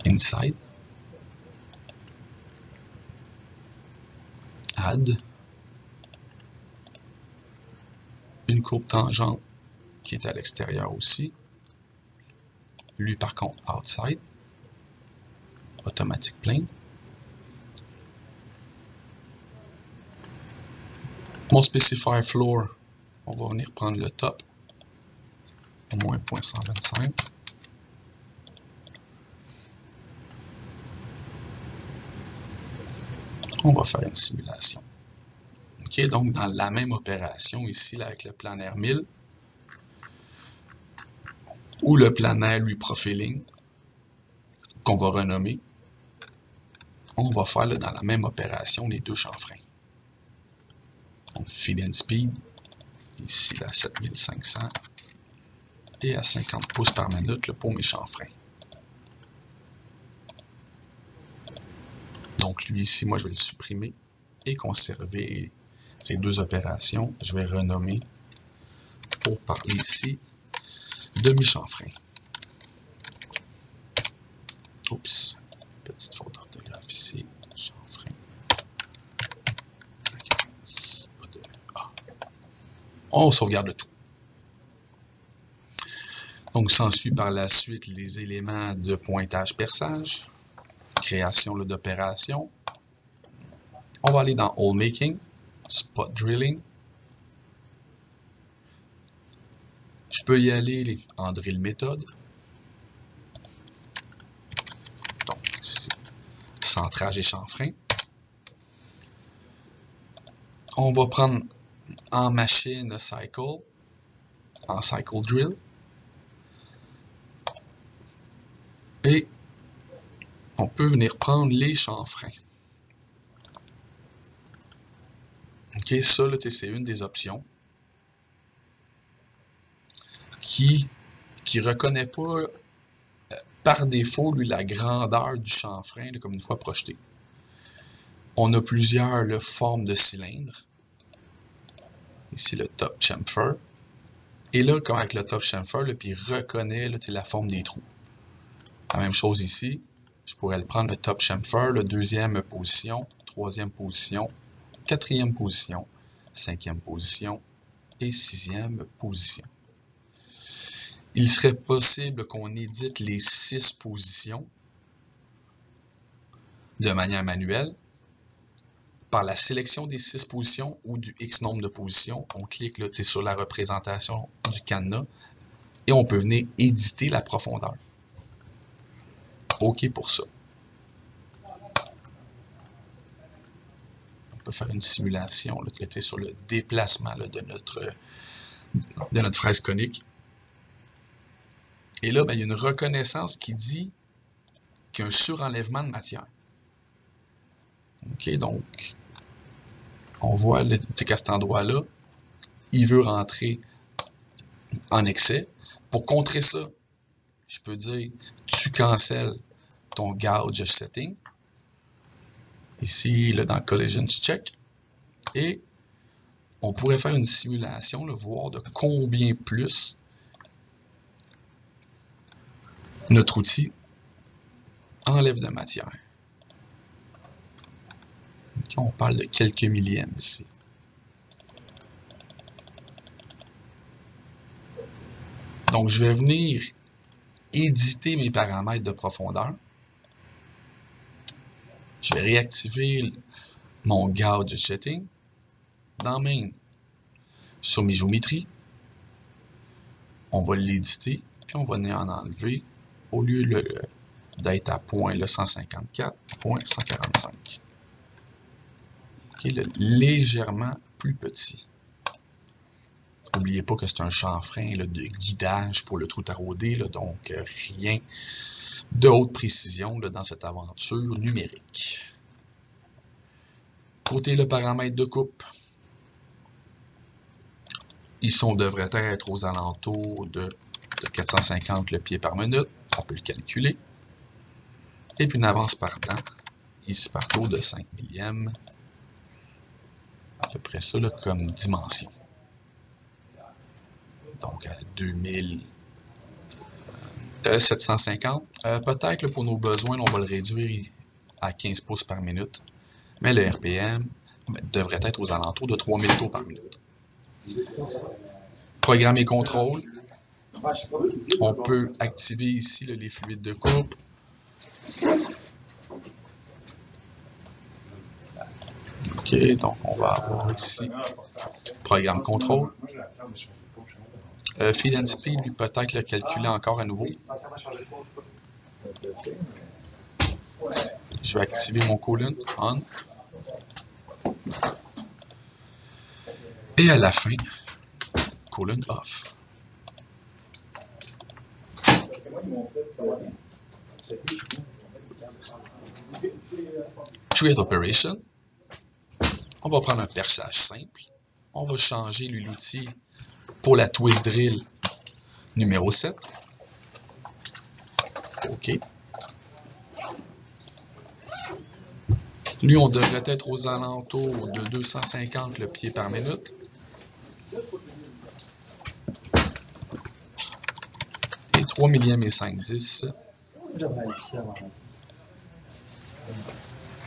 inside, add, une courbe tangente qui est à l'extérieur aussi, lui par contre outside, automatic plane. Mon specify floor, on va venir prendre le top, au moins 0.125. On va faire une simulation. Ok, donc dans la même opération ici, là, avec le planaire 1000, ou le planaire lui profiling, qu'on va renommer, on va faire là, dans la même opération les deux chanfreins. Donc feed and speed, ici à 7500 et à 50 pouces par minute là, pour mes chanfreins. Donc lui ici, moi je vais le supprimer et conserver ces deux opérations. Je vais renommer pour parler ici demi-chanfrein. Oups, petite faute d'orthographe ici. Chanfrein. On sauvegarde le tout. Donc, s'ensuit par la suite les éléments de pointage-perçage, création d'opération. On va aller dans Hole Making, Spot Drilling. Je peux y aller en Drill méthode. Donc, centrage et chanfrein. On va prendre en machine Cycle, en Cycle Drill. Et on peut venir prendre les chanfreins. OK, ça, c'est une des options qui ne reconnaît pas par défaut lui, la grandeur du chanfrein comme une fois projeté. On a plusieurs formes de cylindres. Ici, le top chamfer. Et là, comme avec le top chamfer, puis il reconnaît la forme des trous. La même chose ici. Je pourrais le prendre le top chamfer, la deuxième position, troisième position, quatrième position, cinquième position et sixième position. Il serait possible qu'on édite les 6 positions de manière manuelle. Par la sélection des 6 positions ou du X nombre de positions, on clique là, sur la représentation du cadenas et on peut venir éditer la profondeur. OK pour ça. On peut faire une simulation là, sur le déplacement là, de notre fraise conique. Et là, il y a une reconnaissance qui dit qu'il y a un surenlèvement de matière. OK, donc, on voit qu'à cet endroit-là, il veut rentrer en excès. Pour contrer ça, je peux dire, tu cancelles ton gauge setting. Ici, là, dans Collision Check. Et on pourrait faire une simulation, là, voir de combien plus notre outil enlève de matière. Okay, on parle de quelques millièmes ici. Donc, je vais venir éditer mes paramètres de profondeur. Je vais réactiver mon gauge setting dans Main. Sur mes géométries, on va l'éditer, puis on va venir en enlever au lieu d'être à point 154.145. Okay, légèrement plus petit. N'oubliez pas que c'est un chanfrein de guidage pour le trou taraudé, donc rien de haute précision dans cette aventure numérique. Côté le paramètre de coupe, on devrait être aux alentours de 450 le pied par minute. On peut le calculer. Et puis une avance par temps, ici par taux de 5 millièmes. À peu près ça comme dimension. Donc à 2750. Peut-être pour nos besoins, on va le réduire à 15 pouces par minute. Mais le RPM devrait être aux alentours de 3000 tours par minute. Programme et contrôle. On peut activer ici les fluides de coupe. OK, donc on va avoir ici programme contrôle. Feed and speed, lui peut-être le calculer encore à nouveau. Je vais activer mon coolant on. Et à la fin, coolant off. Create operation. On va prendre un perçage simple. On va changer l'outil pour la twist drill numéro 7. OK. Lui, on devrait être aux alentours de 250 le pied par minute. 3 millièmes et 5/10.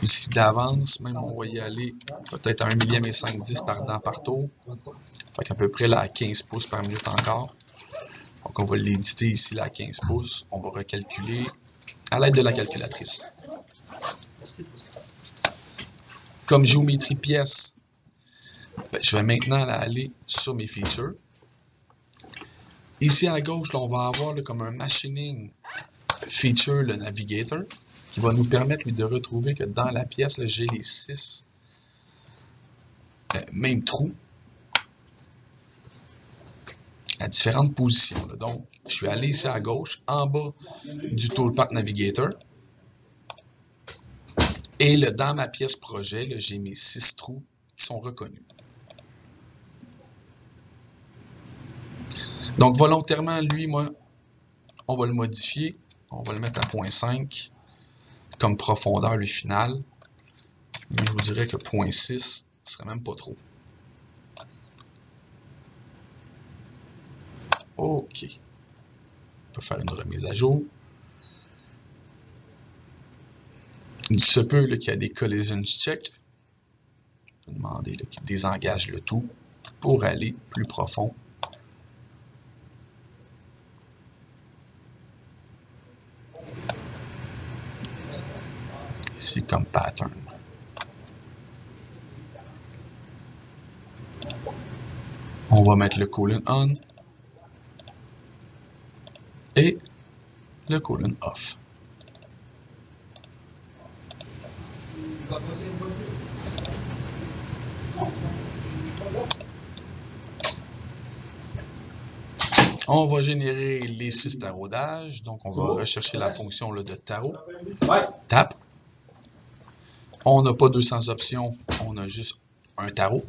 Ici d'avance, même on va y aller peut-être à 1 millième et 5/10 par dent par tour. Fait qu'à peu près là, à 15 pouces par minute encore. Donc on va l'éditer ici là, à 15 pouces. On va recalculer à l'aide de la calculatrice. Comme géométrie pièce, je vais maintenant là, aller sur mes features. Ici à gauche, là, on va avoir là, comme un machining feature, le navigator, qui va nous permettre lui, de retrouver que dans la pièce, j'ai les 6 mêmes trous à différentes positions. Là. Donc, je suis allé ici à gauche, en bas du Toolpath Navigator. Et là, dans ma pièce projet, j'ai mes 6 trous qui sont reconnus. Donc, volontairement, lui, moi, on va le modifier. On va le mettre à 0.5 comme profondeur, lui, final. Mais je vous dirais que 0.6 ne serait même pas trop. OK. On peut faire une remise à jour. Il se peut qu'il y ait des collisions check. On peut demander qu'il désengage le tout pour aller plus profond. Ici comme pattern. On va mettre le colon on et le colon off. On va générer les 6 taraudages. Donc, on va rechercher la fonction là, de tarot. Tap. On n'a pas 200 options. On a juste un tarot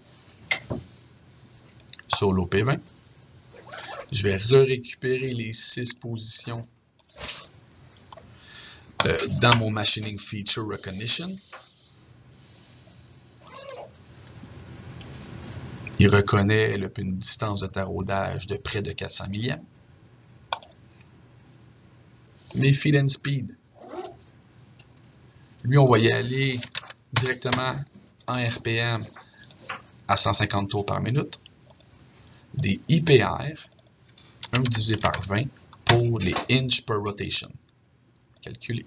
sur l'OP20. Je vais récupérer les 6 positions dans mon Machining Feature Recognition. Il reconnaît une distance de taraudage de près de 400 millièmes. Mes feed and speed. Lui, on va y aller directement en RPM à 150 tours par minute. Des IPR, 1 divisé par 20 pour les inches per rotation. Calculé.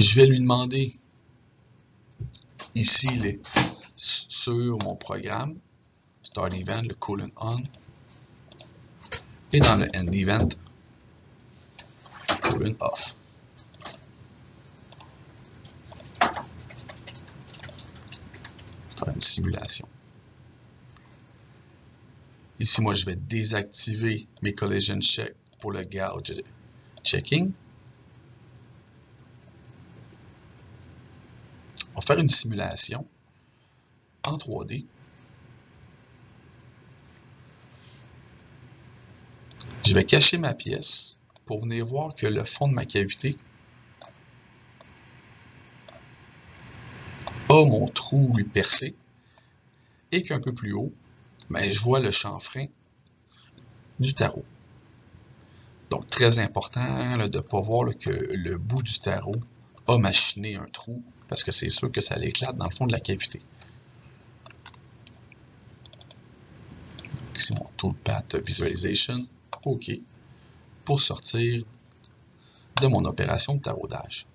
Je vais lui demander ici sur mon programme, Start Event, le colon on, et dans le End Event, colon off. Faire une simulation. Ici, moi, je vais désactiver mes collision check pour le gauge checking. On va faire une simulation en 3D. Je vais cacher ma pièce pour venir voir que le fond de ma cavité a mon trou percé et qu'un peu plus haut, je vois le chanfrein du tarot. Donc, très important là, de ne pas voir là, que le bout du tarot a machiné un trou, parce que c'est sûr que ça l'éclate dans le fond de la cavité. Ici, mon Toolpath Visualization. OK. Pour sortir de mon opération de taraudage.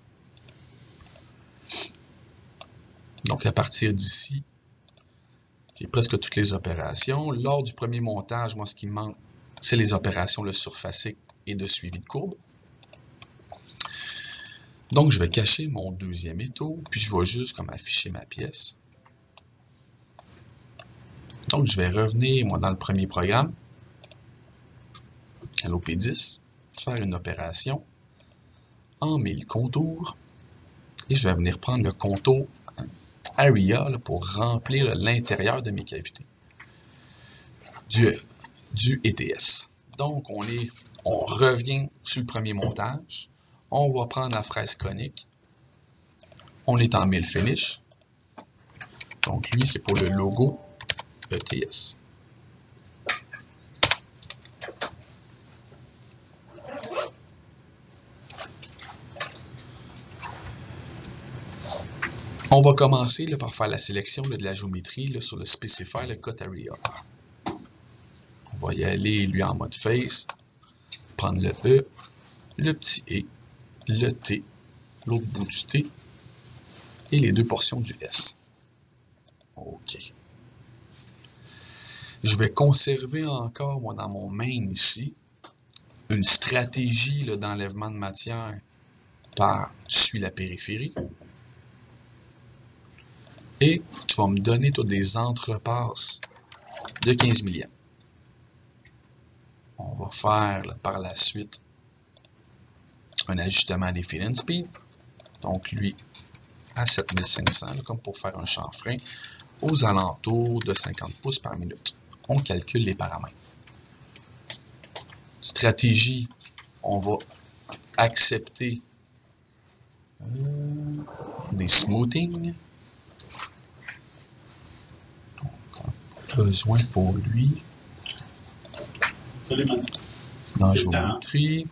Donc, à partir d'ici, j'ai presque toutes les opérations. Lors du premier montage, moi, ce qui me manque, c'est les opérations surfaciques et de suivi de courbe. Donc, je vais cacher mon deuxième étau, puis je vais juste comme afficher ma pièce. Donc, je vais revenir, moi, dans le premier programme, à l'OP10, faire une opération en 1000 contours, et je vais venir prendre le contour Area là, pour remplir l'intérieur de mes cavités du ETS. Donc, on revient sur le premier montage. On va prendre la fraise conique. On est en 1000 finish. Donc lui, c'est pour le logo ETS. On va commencer là, par faire la sélection là, de la géométrie là, sur le Specify, le Cut Area. On va y aller, lui, en mode Face. Prendre le E, le petit E, le T, l'autre bout du T, et les deux portions du S. OK. Je vais conserver encore, moi, dans mon main ici, une stratégie d'enlèvement de matière par-dessus la périphérie. Et tu vas me donner toi, des entrepasses de 15 millièmes. On va faire là, par la suite un ajustement des fill and speed. Donc lui à 7500, là, comme pour faire un chanfrein, aux alentours de 50 pouces par minute. On calcule les paramètres. Stratégie, on va accepter des smoothing. Besoin pour lui. C'est dans la géométrie,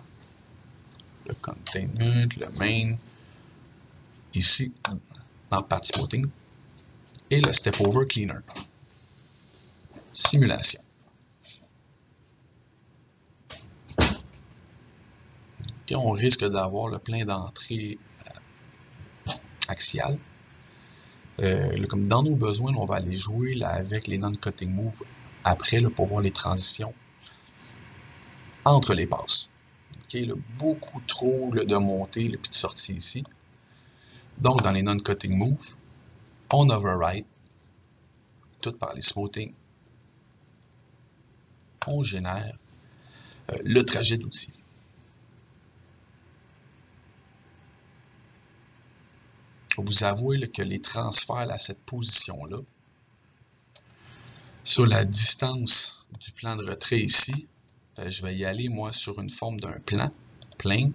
le containment, le main, ici dans Path Smoothing, et le Step Over Cleaner. Simulation. Et on risque d'avoir le plein d'entrées axiales. Comme dans nos besoins, on va aller jouer là, avec les non-cutting moves après là, pour voir les transitions entre les passes. Okay, là, beaucoup trop de montée et de sortie ici. Donc, dans les non-cutting moves, on override tout par les smoothing. On génère le trajet d'outil. Vous avouez là, que les transferts à cette position-là, sur la distance du plan de retrait ici, je vais y aller moi sur une forme d'un plan, plane,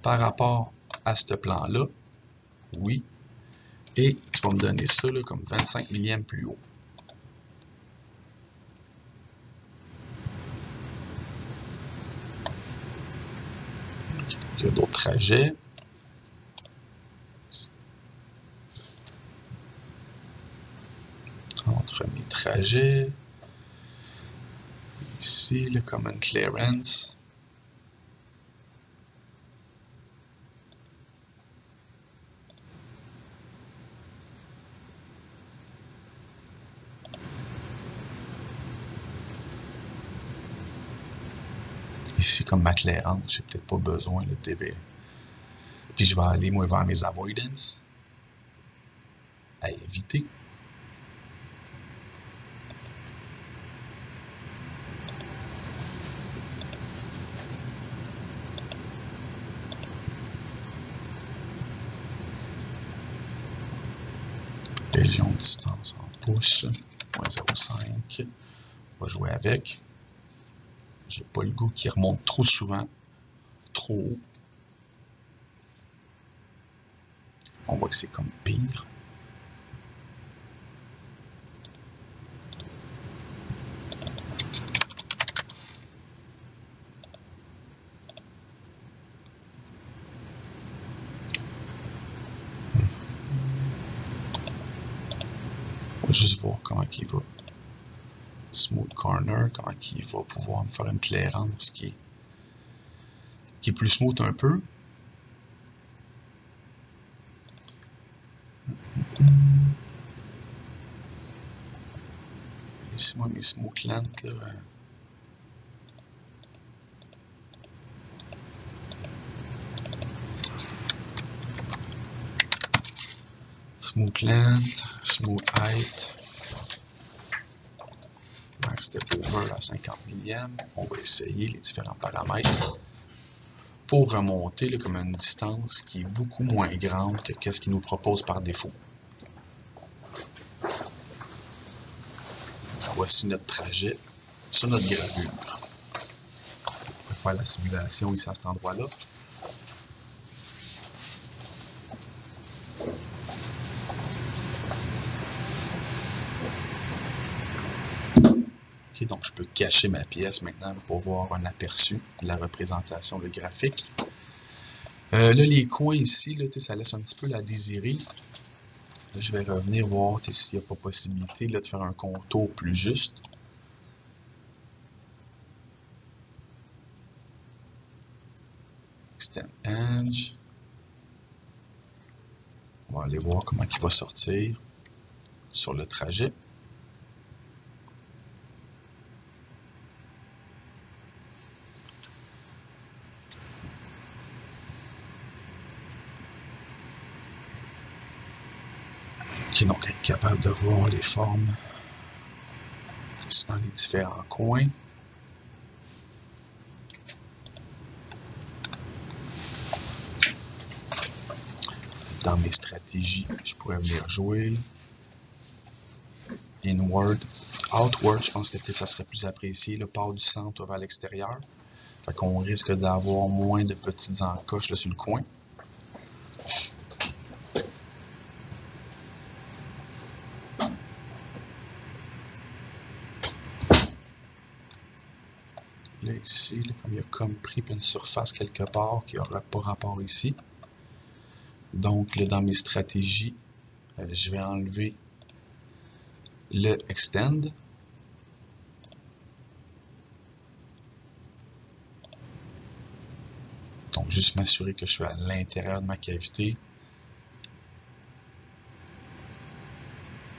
par rapport à ce plan-là, oui, et tu vas me donner ça là, comme 25 millièmes plus haut. Il y a d'autres trajets. Entre mes trajets, ici le common clearance, ici comme ma clairance, j'ai peut-être pas besoin de TB. Puis je vais aller moi vers mes avoidance à éviter. Région de distance en pouces, 0.05. On va jouer avec. J'ai pas le goût qui remonte trop souvent, trop haut. On voit que c'est comme pire. On va juste voir comment il va. Smooth corner, comment il va pouvoir me faire une clairance qui est plus smooth un peu. Ici, moi, mes smoke lengths, là. Smooth length, smooth height. Max step over à 50 millièmes. On va essayer les différents paramètres pour remonter là, comme une distance qui est beaucoup moins grande que ce qu'il nous propose par défaut. Voici notre trajet sur notre gravure. On va faire la simulation ici à cet endroit-là. OK, donc je peux cacher ma pièce maintenant pour voir un aperçu de la représentation, le graphique. Là, les coins ici, là, ça laisse un petit peu la désirer. Là, je vais revenir voir s'il n'y a pas possibilité là, de faire un contour plus juste. Extend Edge. On va aller voir comment il va sortir sur le trajet. OK, donc être capable de voir les formes dans les différents coins. Dans mes stratégies, je pourrais venir jouer Inward, Outward, je pense que ça serait plus apprécié, le part du centre vers l'extérieur. Fait qu'on risque d'avoir moins de petites encoches là, sur le coin. Là, ici, là, comme il y a comme pris une surface quelque part qui n'aura pas rapport ici. Donc, là, dans mes stratégies, je vais enlever le Extend. Donc, juste m'assurer que je suis à l'intérieur de ma cavité.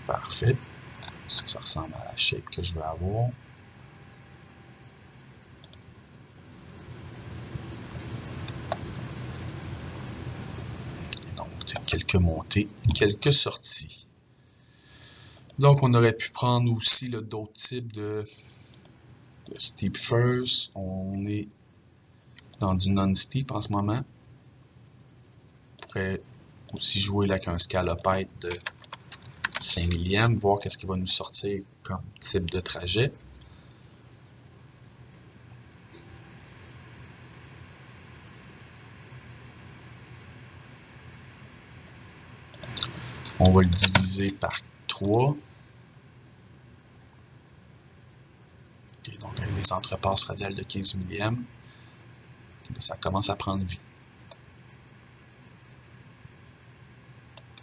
Parfait. Ça ressemble à la shape que je veux avoir. Quelques montées, quelques sorties. Donc, on aurait pu prendre aussi d'autres types de steep first. On est dans du non-steep en ce moment. On pourrait aussi jouer là avec un scalopette de 5 millièmes, voir qu'est-ce qui va nous sortir comme type de trajet. On va le diviser par 3. Okay, donc, avec des entrepasses radiales de 15 millièmes, ça commence à prendre vie.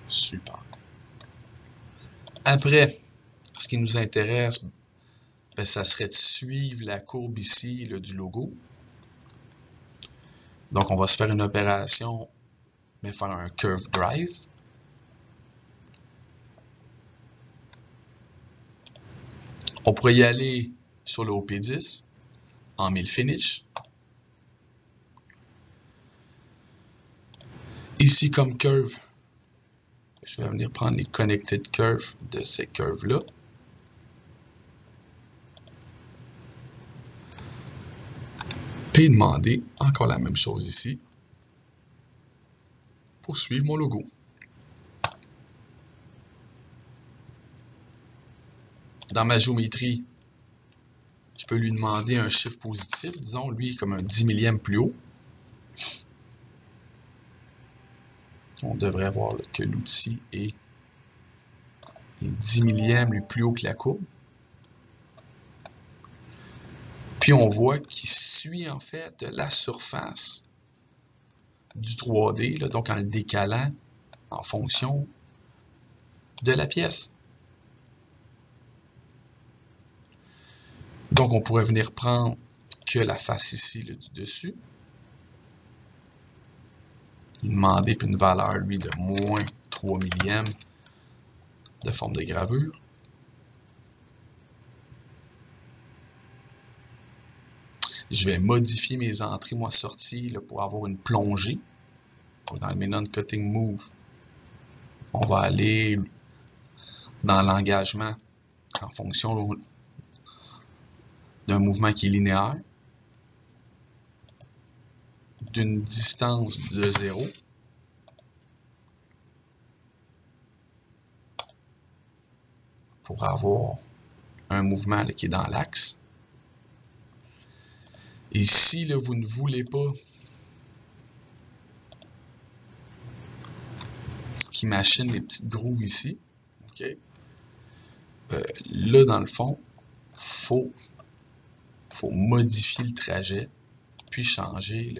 Super. Après, ce qui nous intéresse, ben, ça serait de suivre la courbe ici là, du logo. Donc, on va se faire une opération, mais faire un curve drive. On pourrait y aller sur le OP10 en 1000 finish. Ici, comme curve, je vais venir prendre les connected curves de ces curves-là. Et demander encore la même chose ici pour suivre mon logo. Dans ma géométrie, je peux lui demander un chiffre positif, disons lui comme un 10 millième plus haut. On devrait voir là, que l'outil est 10 millièmes le plus haut que la courbe. Puis on voit qu'il suit en fait la surface du 3D, là, donc en le décalant en fonction de la pièce. Donc on pourrait venir prendre que la face ici là, du dessus. Demander puis une valeur lui de moins 3 millièmes de forme de gravure. Je vais modifier mes entrées, moi sorties là, pour avoir une plongée. Donc, dans le non-cutting move, on va aller dans l'engagement en fonction d'un mouvement qui est linéaire, d'une distance de 0. Pour avoir un mouvement là, qui est dans l'axe. Et si là, vous ne voulez pas qu'il machine les petites grooves ici, okay, là dans le fond, il faut il faut modifier le trajet, puis changer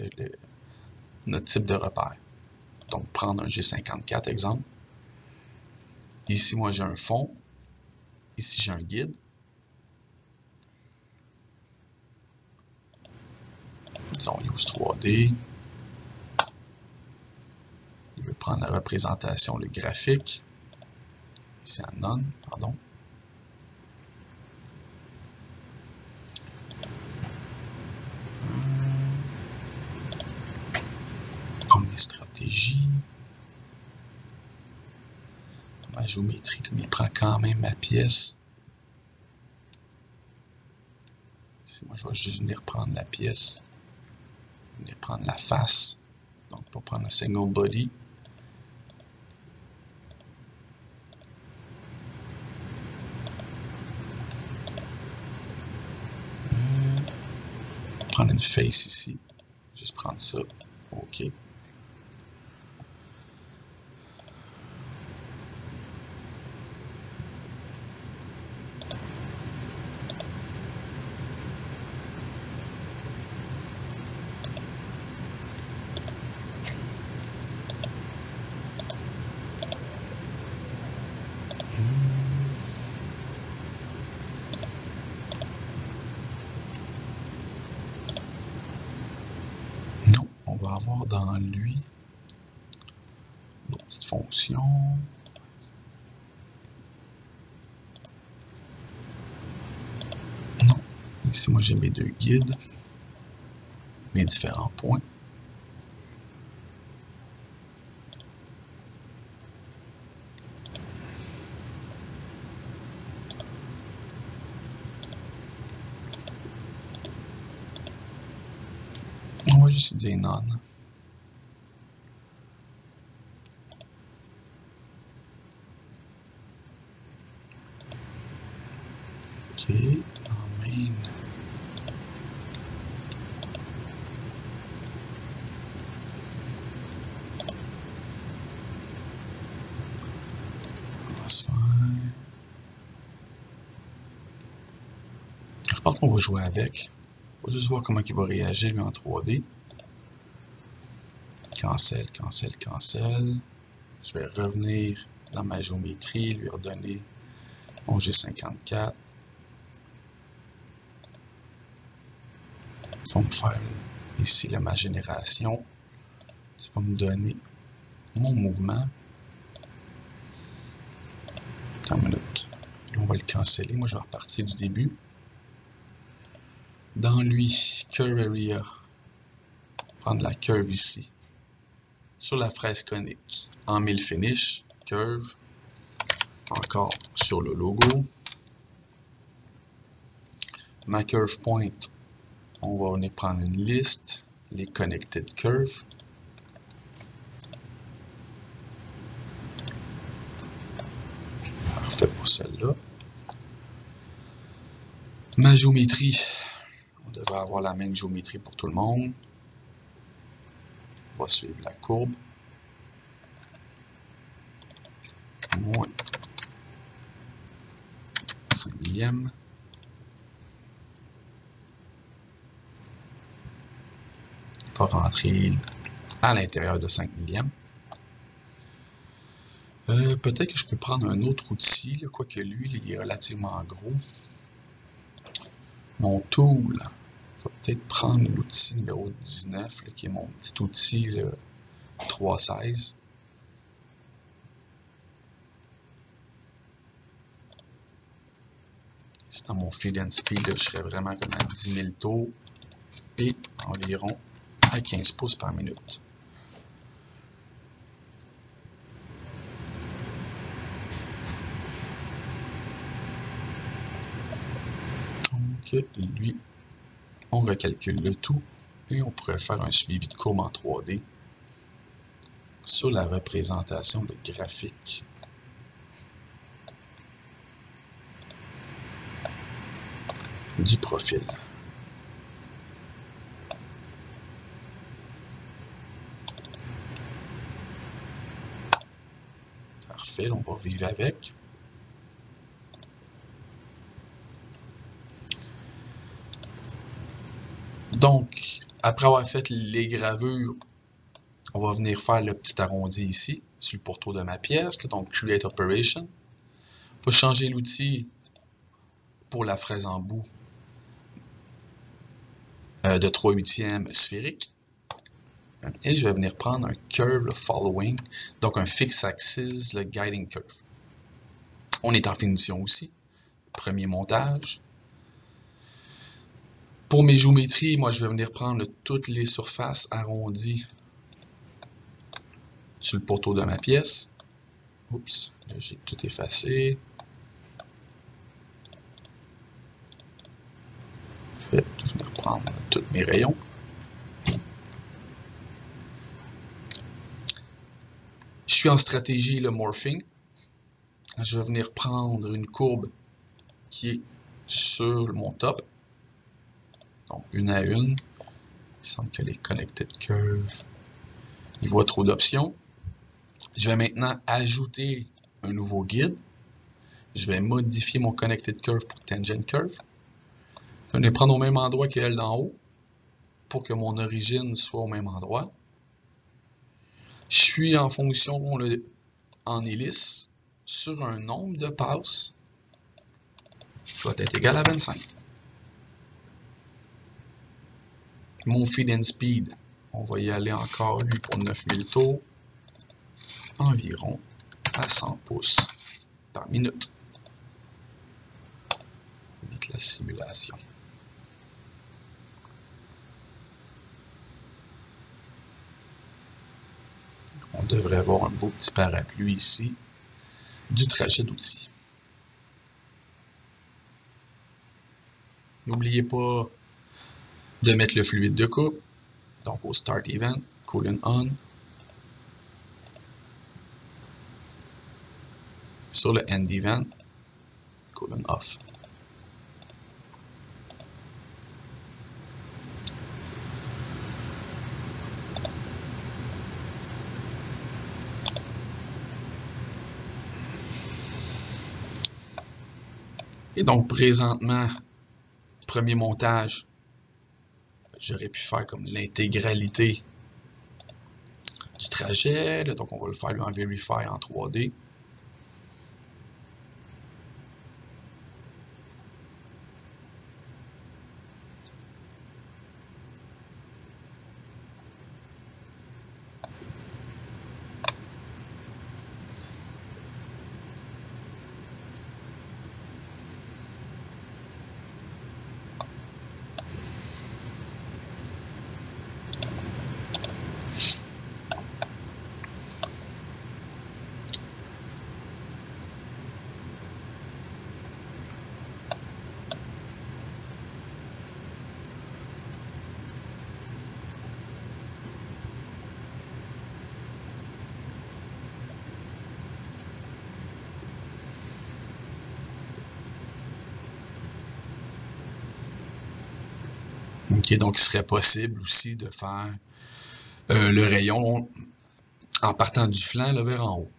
notre type de repère. Donc, prendre un G54, exemple. Ici, moi, j'ai un fond. Ici, j'ai un guide. Disons, Use 3D. Il veut prendre la représentation, le graphique. Ici, en None, pardon. Comme les stratégies. Ma géométrie, comme il prend quand même ma pièce. Ici, moi, je vais juste venir prendre la pièce. Venir prendre la face. Donc, pour prendre un single body. Prendre une face ici. Juste prendre ça. OK. Non, on va avoir dans lui une petite fonction. Non, ici moi j'ai mes deux guides, mes différents points. On va juste dire none. OK, en main. On va se faire... Je pense qu'on va jouer avec. On va juste voir comment il va réagir lui en 3D. Cancel, cancel, cancel. Je vais revenir dans ma géométrie, lui redonner mon G54. Il va me faire ici ma génération. Tu vas me donner mon mouvement. Attends une minute. Là, on va le canceller. Moi, je vais repartir du début. Dans lui, Curve Area. Prendre la curve ici. Sur la fraise conique. En 1000 finish. Curve. Encore sur le logo. Ma curve point. On va venir prendre une liste. Les connected curves. Parfait pour celle-là. Ma géométrie. On devrait avoir la même géométrie pour tout le monde. On va suivre la courbe. Moins 5 millième. Il va rentrer à l'intérieur de 5 millième. Peut-être que je peux prendre un autre outil, là, quoique lui, là, il est relativement gros. Mon tool, je vais peut-être prendre l'outil numéro 19, là, qui est mon petit outil là, 316. C'est dans mon feed and speed, là, je serais vraiment comme à 10 000 tours et environ à 15 pouces par minute. Donc, lui, on recalcule le tout et on pourrait faire un suivi de courbe en 3D sur la représentation de graphique. Du profil. Parfait, on va vivre avec. Donc, après avoir fait les gravures, on va venir faire le petit arrondi ici, sur le pourtour de ma pièce, donc Create Operation. Il faut changer l'outil pour la fraise en bout de 3/8 sphérique. Et je vais venir prendre un curve, le following, donc un fixed axis, le guiding curve. On est en finition aussi. Premier montage. Pour mes géométries, moi je vais venir prendre toutes les surfaces arrondies sur le poteau de ma pièce. Oups, là j'ai tout effacé. Je vais venir prendre tous mes rayons. Je suis en stratégie le morphing. Je vais venir prendre une courbe qui est sur mon top. Donc, une à une. Il semble que les connected curves, il voit trop d'options. Je vais maintenant ajouter un nouveau guide. Je vais modifier mon connected curve pour tangent curve. Je vais les prendre au même endroit qu'elle d'en haut pour que mon origine soit au même endroit. Je suis en fonction en hélice sur un nombre de passes qui va être égal à 25. Mon feed and speed, on va y aller encore lui pour 9000 tours, environ à 100 pouces par minute. On va mettre la simulation. On devrait avoir un beau petit parapluie ici du trajet d'outils. N'oubliez pas de mettre le fluide de coupe, donc au Start Event, colon on. Sur le End Event, colon off. Et donc présentement, premier montage, j'aurais pu faire comme l'intégralité du trajet. Là, donc on va le faire lui, en Verify en 3D. Okay, donc il serait possible aussi de faire le rayon en partant du flanc là, vers en haut.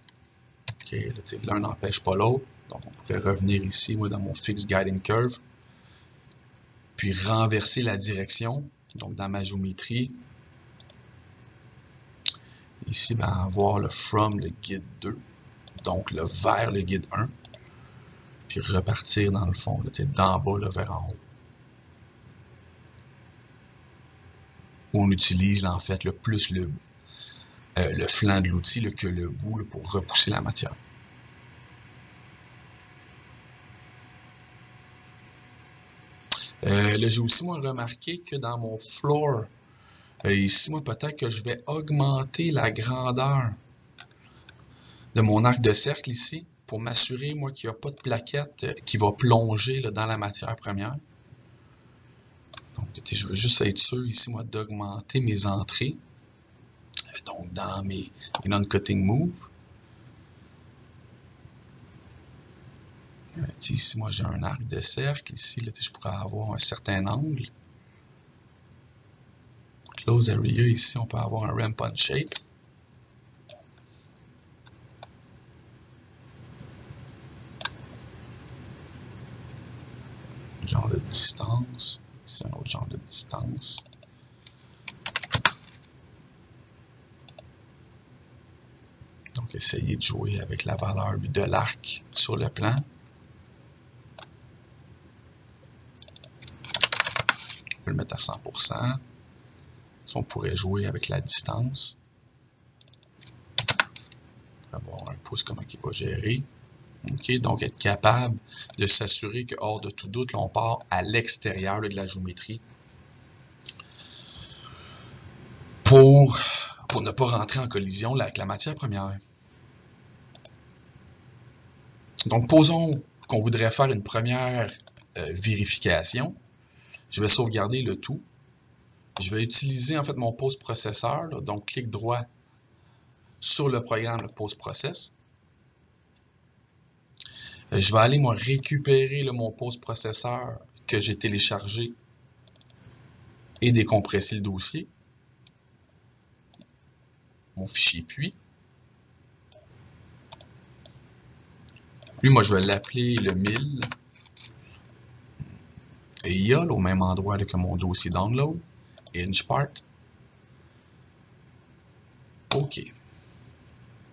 Okay, l'un n'empêche pas l'autre. Donc on pourrait revenir ici, moi, dans mon Fixed Guiding Curve, puis renverser la direction, donc dans ma géométrie. Ici, ben, avoir le from le guide 2, donc le vers le guide 1, puis repartir dans le fond, d'en bas là, vers en haut. Où on utilise là, en fait plus le flanc de l'outil que le bout là, pour repousser la matière. Là, j'ai aussi moi remarqué que dans mon floor, ici, moi, peut-être que je vais augmenter la grandeur de mon arc de cercle ici pour m'assurer, moi, qu'il n'y a pas de plaquette qui va plonger là, dans la matière première. Donc, je veux juste être sûr ici, moi, d'augmenter mes entrées. Donc, dans mes non-cutting moves. Ici, moi, j'ai un arc de cercle. Ici, là, je pourrais avoir un certain angle. Close area, ici, on peut avoir un ramp on shape. Genre de distance. Ici, un autre genre de distance. Donc, essayez de jouer avec la valeur de l'arc sur le plan. On peut le mettre à 100%. Si on pourrait jouer avec la distance. On va voir un pouce comment il va gérer. OK, donc être capable de s'assurer que, hors de tout doute, là, on part à l'extérieur de la géométrie pour ne pas rentrer en collision là, avec la matière première. Donc, posons qu'on voudrait faire une première vérification. Je vais sauvegarder le tout. Je vais utiliser en fait mon post-processeur. Donc, clic droit sur le programme le post-process. Je vais aller moi récupérer mon post-processeur que j'ai téléchargé et décompresser le dossier. Mon fichier puis. Lui, moi, je vais l'appeler le 1000. Et il y a au même endroit là, que mon dossier download. Inchpart. OK.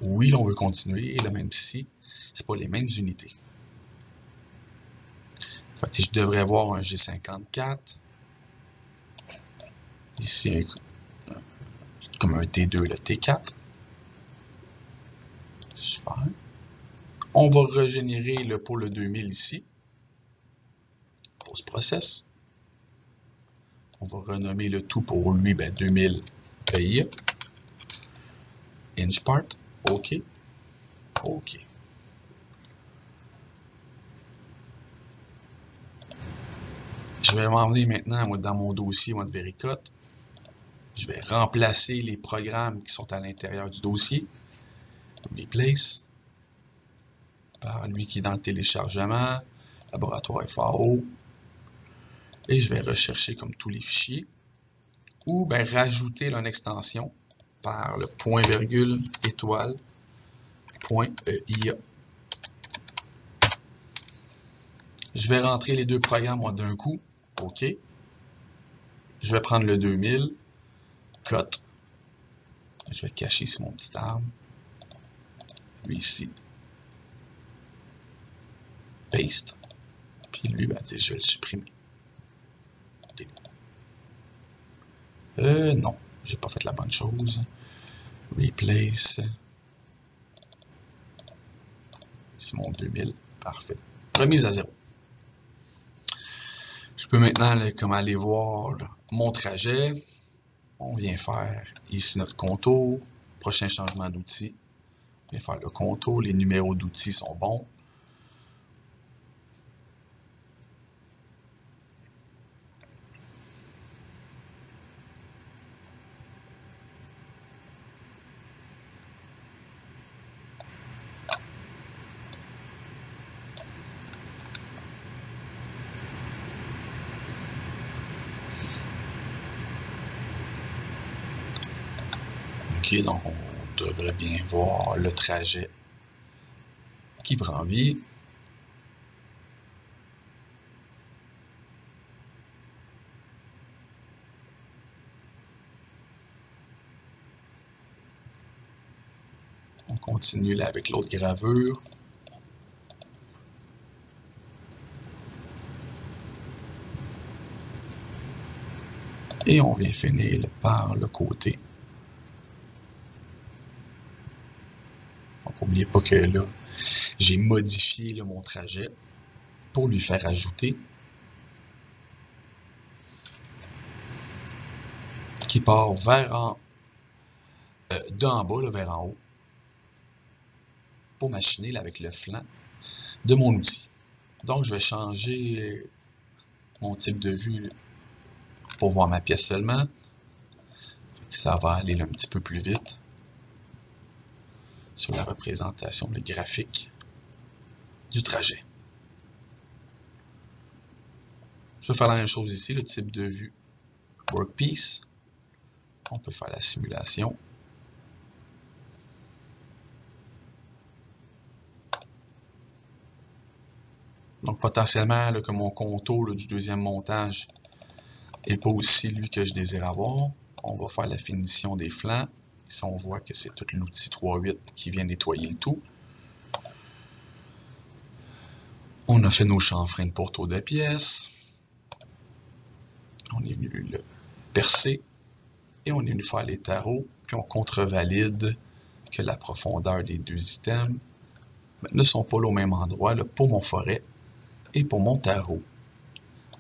Oui, on veut continuer. Et là, même ici, c'est pas les mêmes unités. Fait que je devrais avoir un G54. Ici, comme un T2, le T4. Super. On va régénérer pour le 2000 ici. Post-process. On va renommer le tout pour lui 2000 PIA. Inchpart. OK. OK. Je vais m'emmener maintenant dans mon dossier de Vericut. Je vais remplacer les programmes qui sont à l'intérieur du dossier. Replace. Par lui qui est dans le téléchargement. Laboratoire FAO. Et je vais rechercher comme tous les fichiers. Ou rajouter une extension par le point virgule étoile point .ia. Je vais rentrer les deux programmes d'un coup. OK. Je vais prendre le 2000. Cut. Je vais cacher ici mon petit arbre. Lui ici. Paste. Puis lui, je vais le supprimer. Non. J'ai pas fait la bonne chose. Replace. C'est mon 2000. Parfait. Remise à 0. Je peux maintenant aller voir mon trajet. On vient faire ici notre contour. Prochain changement d'outil. On vient faire le contour. Les numéros d'outils sont bons. OK, donc on devrait bien voir le trajet qui prend vie. On continue là avec l'autre gravure. Et on vient finir par le côté. Donc, n'oubliez pas que là, j'ai modifié mon trajet pour lui faire ajouter. Qui part vers d'en bas vers en haut. Pour machiner avec le flanc de mon outil. Donc, je vais changer mon type de vue pour voir ma pièce seulement. Ça va aller un petit peu plus vite sur la représentation, le graphique du trajet. Je vais faire la même chose ici, le type de vue Workpiece. On peut faire la simulation. Donc, potentiellement, que mon contour du deuxième montage n'est pas aussi lui que je désire avoir. On va faire la finition des flancs. Ici, on voit que c'est tout l'outil 3.8 qui vient nettoyer le tout. On a fait nos chanfreins pour taux de pièces. On est venu le percer. Et on est venu faire les tarots. Puis on contrevalide que la profondeur des deux items ne sont pas au même endroit là, pour mon forêt et pour mon tarot.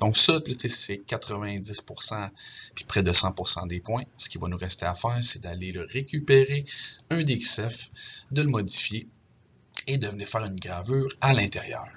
Donc ça, c'est 90% puis près de 100% des points. Ce qui va nous rester à faire, c'est d'aller le récupérer, un des XF, de le modifier et de venir faire une gravure à l'intérieur.